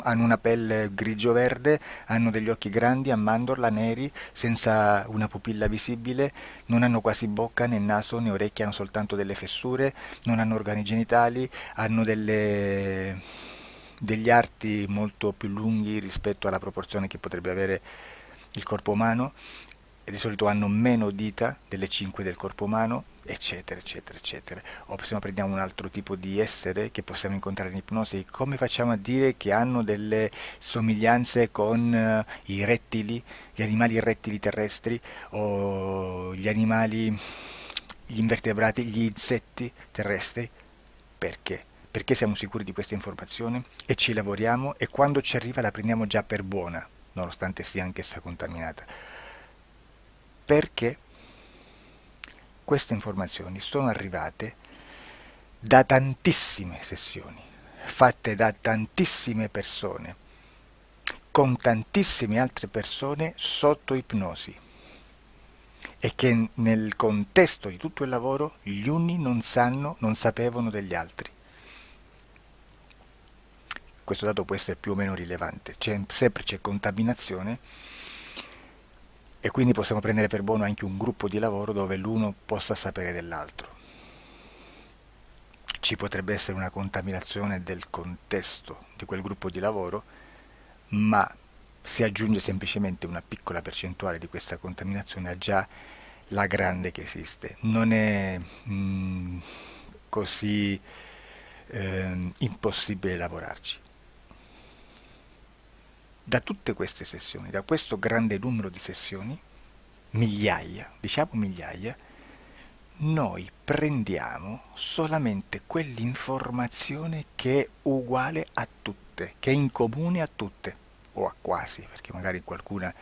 hanno una pelle grigio-verde, hanno degli occhi grandi a mandorla neri, senza una pupilla visibile, non hanno quasi bocca né naso né orecchie, hanno soltanto delle fessure, non hanno organi genitali, hanno degli arti molto più lunghi rispetto alla proporzione che potrebbe avere il corpo umano e di solito hanno meno dita delle 5 del corpo umano, eccetera, eccetera, eccetera. O se prendiamo un altro tipo di essere che possiamo incontrare in ipnosi, come facciamo a dire che hanno delle somiglianze con i rettili, gli animali rettili terrestri o gli invertebrati, gli insetti terrestri? Perché? Perché siamo sicuri di questa informazione e ci lavoriamo e quando ci arriva la prendiamo già per buona, nonostante sia anch'essa contaminata. Perché queste informazioni sono arrivate da tantissime sessioni, fatte da tantissime persone, con tantissime altre persone sotto ipnosi e che nel contesto di tutto il lavoro gli uni non sapevano degli altri. Questo dato può essere più o meno rilevante, sempre c'è contaminazione e quindi possiamo prendere per buono anche un gruppo di lavoro dove l'uno possa sapere dell'altro. Ci potrebbe essere una contaminazione del contesto di quel gruppo di lavoro, ma si aggiunge semplicemente una piccola percentuale di questa contaminazione a già la grande che esiste. Non è così impossibile lavorarci. Da tutte queste sessioni, da questo grande numero di sessioni, migliaia, diciamo migliaia, noi prendiamo solamente quell'informazione che è uguale a tutte, che è in comune a tutte, o a quasi, perché magari qualcuna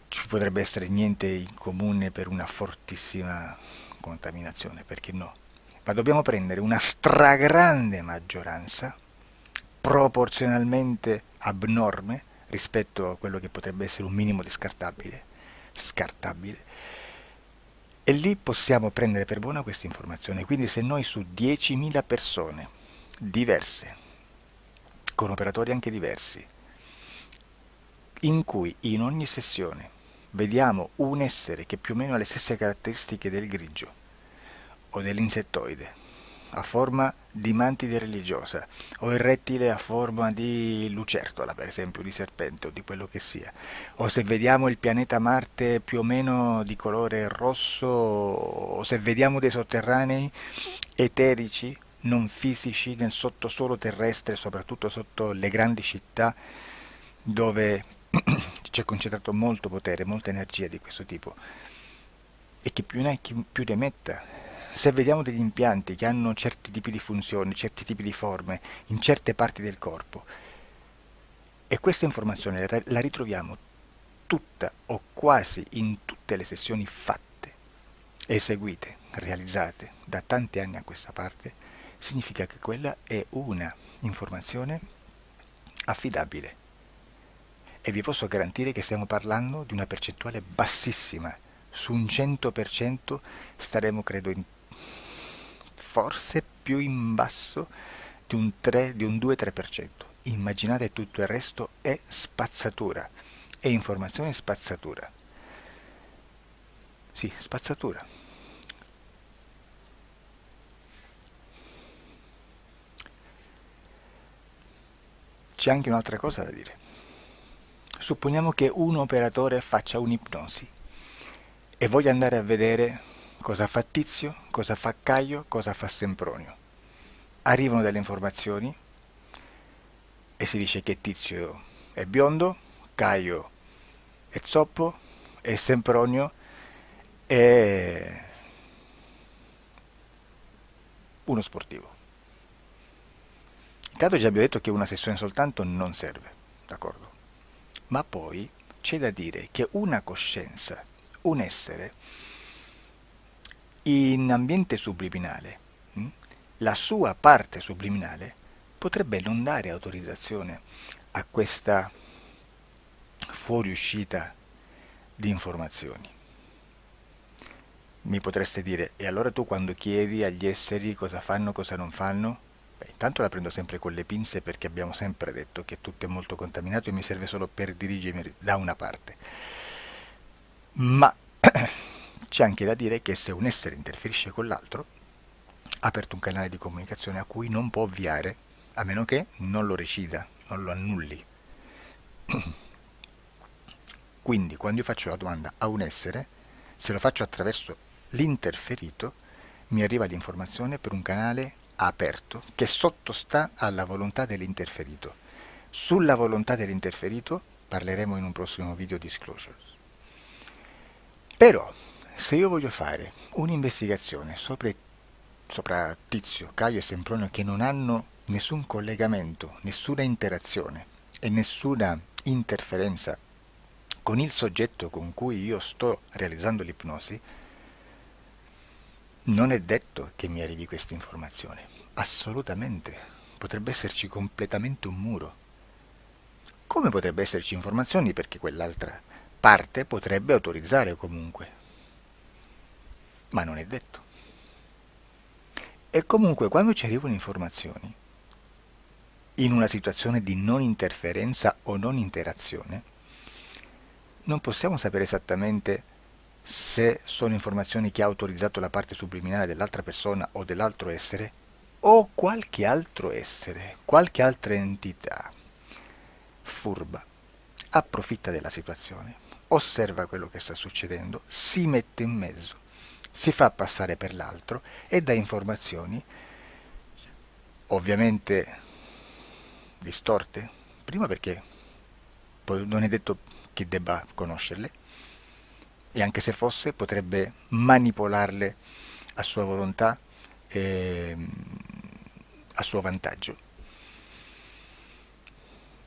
ci potrebbe essere niente in comune per una fortissima contaminazione, perché no? Ma dobbiamo prendere una stragrande maggioranza, proporzionalmente abnorme rispetto a quello che potrebbe essere un minimo di scartabile, e lì possiamo prendere per buona questa informazione. Quindi se noi su 10.000 persone diverse, con operatori anche diversi, in cui in ogni sessione vediamo un essere che più o meno ha le stesse caratteristiche del grigio o dell'insettoide, a forma di mantide religiosa, o il rettile a forma di lucertola, per esempio, di serpente o di quello che sia, o se vediamo il pianeta Marte più o meno di colore rosso, o se vediamo dei sotterranei eterici, non fisici, nel sottosuolo terrestre, soprattutto sotto le grandi città, dove c'è concentrato molto potere, molta energia di questo tipo, e che più ne hai più ne metta. Se vediamo degli impianti che hanno certi tipi di funzioni, certi tipi di forme in certe parti del corpo, e questa informazione la ritroviamo tutta o quasi in tutte le sessioni fatte, eseguite, realizzate da tanti anni a questa parte, significa che quella è una informazione affidabile. E vi posso garantire che stiamo parlando di una percentuale bassissima. Su un 100% staremo, credo, forse più in basso di un 2-3%. Immaginate, tutto il resto è spazzatura, è informazione spazzatura. Sì, spazzatura. C'è anche un'altra cosa da dire. Supponiamo che un operatore faccia un'ipnosi e voglia andare a vedere cosa fa Tizio, cosa fa Caio, cosa fa Sempronio. Arrivano delle informazioni e si dice che Tizio è biondo, Caio è zoppo e Sempronio è uno sportivo. Intanto già abbiamo detto che una sessione soltanto non serve, d'accordo? Ma poi c'è da dire che una coscienza, un essere, in ambiente subliminale, la sua parte subliminale potrebbe non dare autorizzazione a questa fuoriuscita di informazioni. Mi potreste dire, e allora tu quando chiedi agli esseri cosa fanno, cosa non fanno? Beh, intanto la prendo sempre con le pinze, perché abbiamo sempre detto che tutto è molto contaminato e mi serve solo per dirigermi da una parte. Ma c'è anche da dire che se un essere interferisce con l'altro, ha aperto un canale di comunicazione a cui non può ovviare, a meno che non lo recida, non lo annulli. Quindi quando io faccio la domanda a un essere, se lo faccio attraverso l'interferito, mi arriva l'informazione per un canale aperto che sottostà alla volontà dell'interferito. Sulla volontà dell'interferito parleremo in un prossimo video disclosures. Però, se io voglio fare un'investigazione sopra Tizio, Caio e Sempronio, che non hanno nessun collegamento, nessuna interazione e nessuna interferenza con il soggetto con cui io sto realizzando l'ipnosi, non è detto che mi arrivi questa informazione. Assolutamente. Potrebbe esserci completamente un muro. Come potrebbe esserci informazioni, perché quell'altra parte potrebbe autorizzare comunque. Ma non è detto. E comunque quando ci arrivano informazioni, in una situazione di non interferenza o non interazione, non possiamo sapere esattamente se sono informazioni che ha autorizzato la parte subliminale dell'altra persona o dell'altro essere, o qualche altro essere, qualche altra entità furba, approfitta della situazione, osserva quello che sta succedendo, si mette in mezzo, si fa passare per l'altro e dà informazioni ovviamente distorte, prima perché non è detto che debba conoscerle, e anche se fosse potrebbe manipolarle a sua volontà e a suo vantaggio.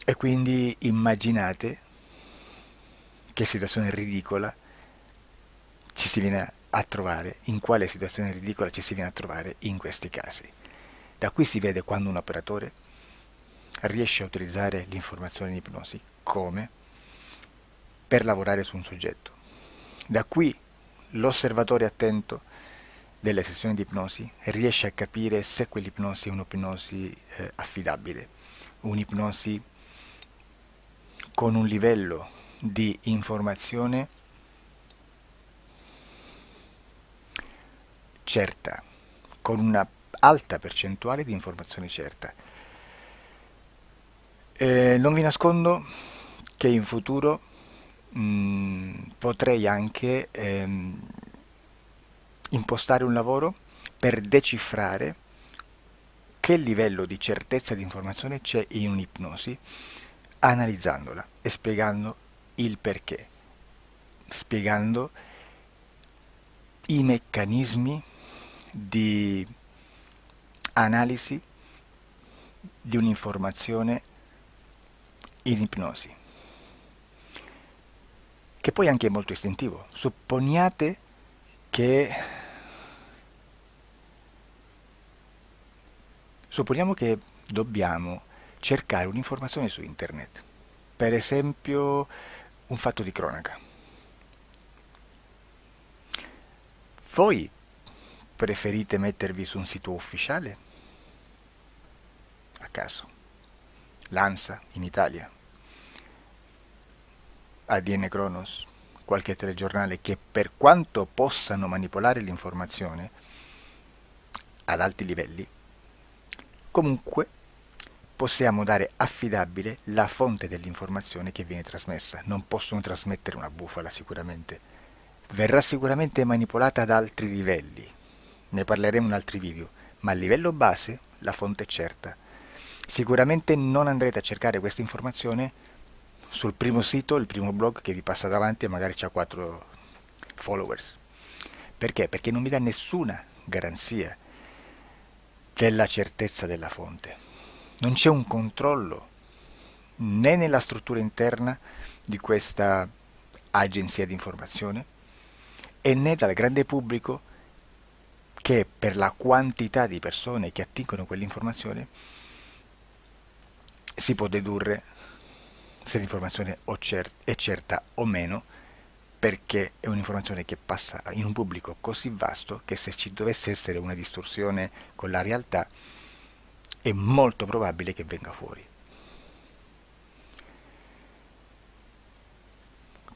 E quindi immaginate che situazione ridicola ci si viene a trovare, in quale situazione ridicola ci si viene a trovare in questi casi. Da qui si vede quando un operatore riesce a utilizzare l'informazione in ipnosi come per lavorare su un soggetto. Da qui l'osservatore attento delle sessioni di ipnosi riesce a capire se quell'ipnosi è un'ipnosi affidabile, un'ipnosi con un livello di informazione certa, con una alta percentuale di informazione certa. Non vi nascondo che in futuro potrei anche impostare un lavoro per decifrare che livello di certezza di informazione c'è in un'ipnosi, analizzandola e spiegando il perché, spiegando i meccanismi di analisi di un'informazione in ipnosi, che poi anche è molto istintivo. Supponiamo che dobbiamo cercare un'informazione su internet, per esempio un fatto di cronaca. Voi preferite mettervi su un sito ufficiale? A caso. L'ANSA in Italia, ADN Kronos, qualche telegiornale che per quanto possano manipolare l'informazione ad alti livelli, comunque possiamo dare affidabile la fonte dell'informazione che viene trasmessa. Non possono trasmettere una bufala sicuramente. Verrà sicuramente manipolata ad altri livelli. Ne parleremo in altri video, ma a livello base la fonte è certa. Sicuramente non andrete a cercare questa informazione sul primo sito, il primo blog che vi passa davanti e magari c'ha 4 followers. Perché? Perché non vi dà nessuna garanzia della certezza della fonte. Non c'è un controllo né nella struttura interna di questa agenzia di informazione e né dal grande pubblico, che per la quantità di persone che attingono quell'informazione si può dedurre se l'informazione è certa o meno, perché è un'informazione che passa in un pubblico così vasto che se ci dovesse essere una distorsione con la realtà è molto probabile che venga fuori.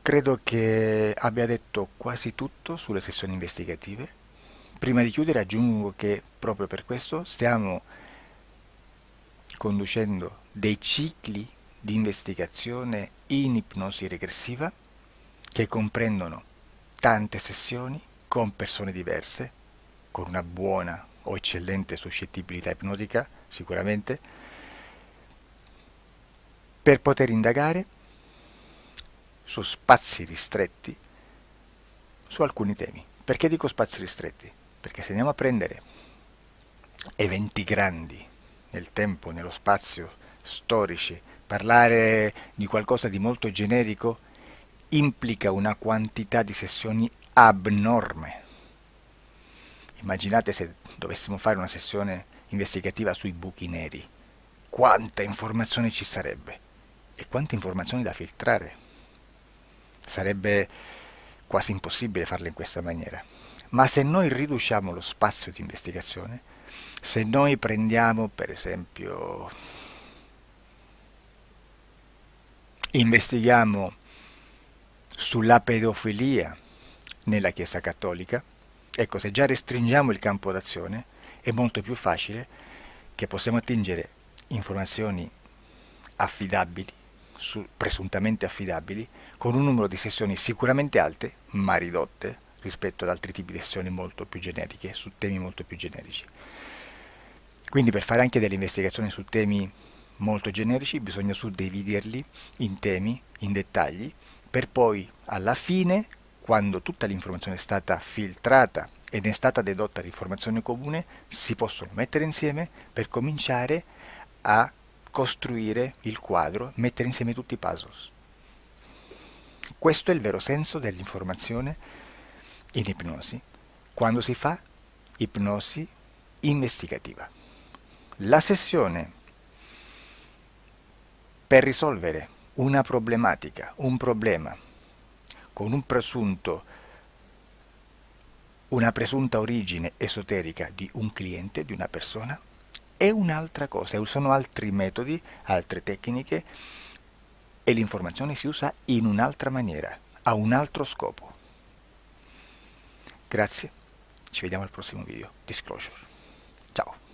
Credo che abbia detto quasi tutto sulle sessioni investigative. Prima di chiudere aggiungo che proprio per questo stiamo conducendo dei cicli di investigazione in ipnosi regressiva che comprendono tante sessioni con persone diverse, con una buona o eccellente suscettibilità ipnotica sicuramente, per poter indagare su spazi ristretti su alcuni temi. Perché dico spazi ristretti? Perché se andiamo a prendere eventi grandi nel tempo, nello spazio, storici, parlare di qualcosa di molto generico implica una quantità di sessioni abnorme. Immaginate se dovessimo fare una sessione investigativa sui buchi neri, quanta informazione ci sarebbe e quante informazioni da filtrare. Sarebbe quasi impossibile farlo in questa maniera. Ma se noi riduciamo lo spazio di investigazione, se noi prendiamo per esempio, investighiamo sulla pedofilia nella Chiesa Cattolica, ecco, se già restringiamo il campo d'azione è molto più facile che possiamo attingere informazioni affidabili, presuntamente affidabili, con un numero di sessioni sicuramente alte, ma ridotte rispetto ad altri tipi di sessioni molto più generiche, su temi molto più generici. Quindi per fare anche delle investigazioni su temi molto generici, bisogna suddividerli in temi, in dettagli, per poi alla fine, quando tutta l'informazione è stata filtrata ed è stata dedotta l'informazione comune, si possono mettere insieme per cominciare a costruire il quadro, mettere insieme tutti i puzzles. Questo è il vero senso dell'informazione in ipnosi, quando si fa ipnosi investigativa. La sessione per risolvere una problematica, un problema, con una presunta origine esoterica di un cliente, di una persona, è un'altra cosa, sono altri metodi, altre tecniche e l'informazione si usa in un'altra maniera, ha un altro scopo. Grazie, ci vediamo al prossimo video. Disclosure. Ciao.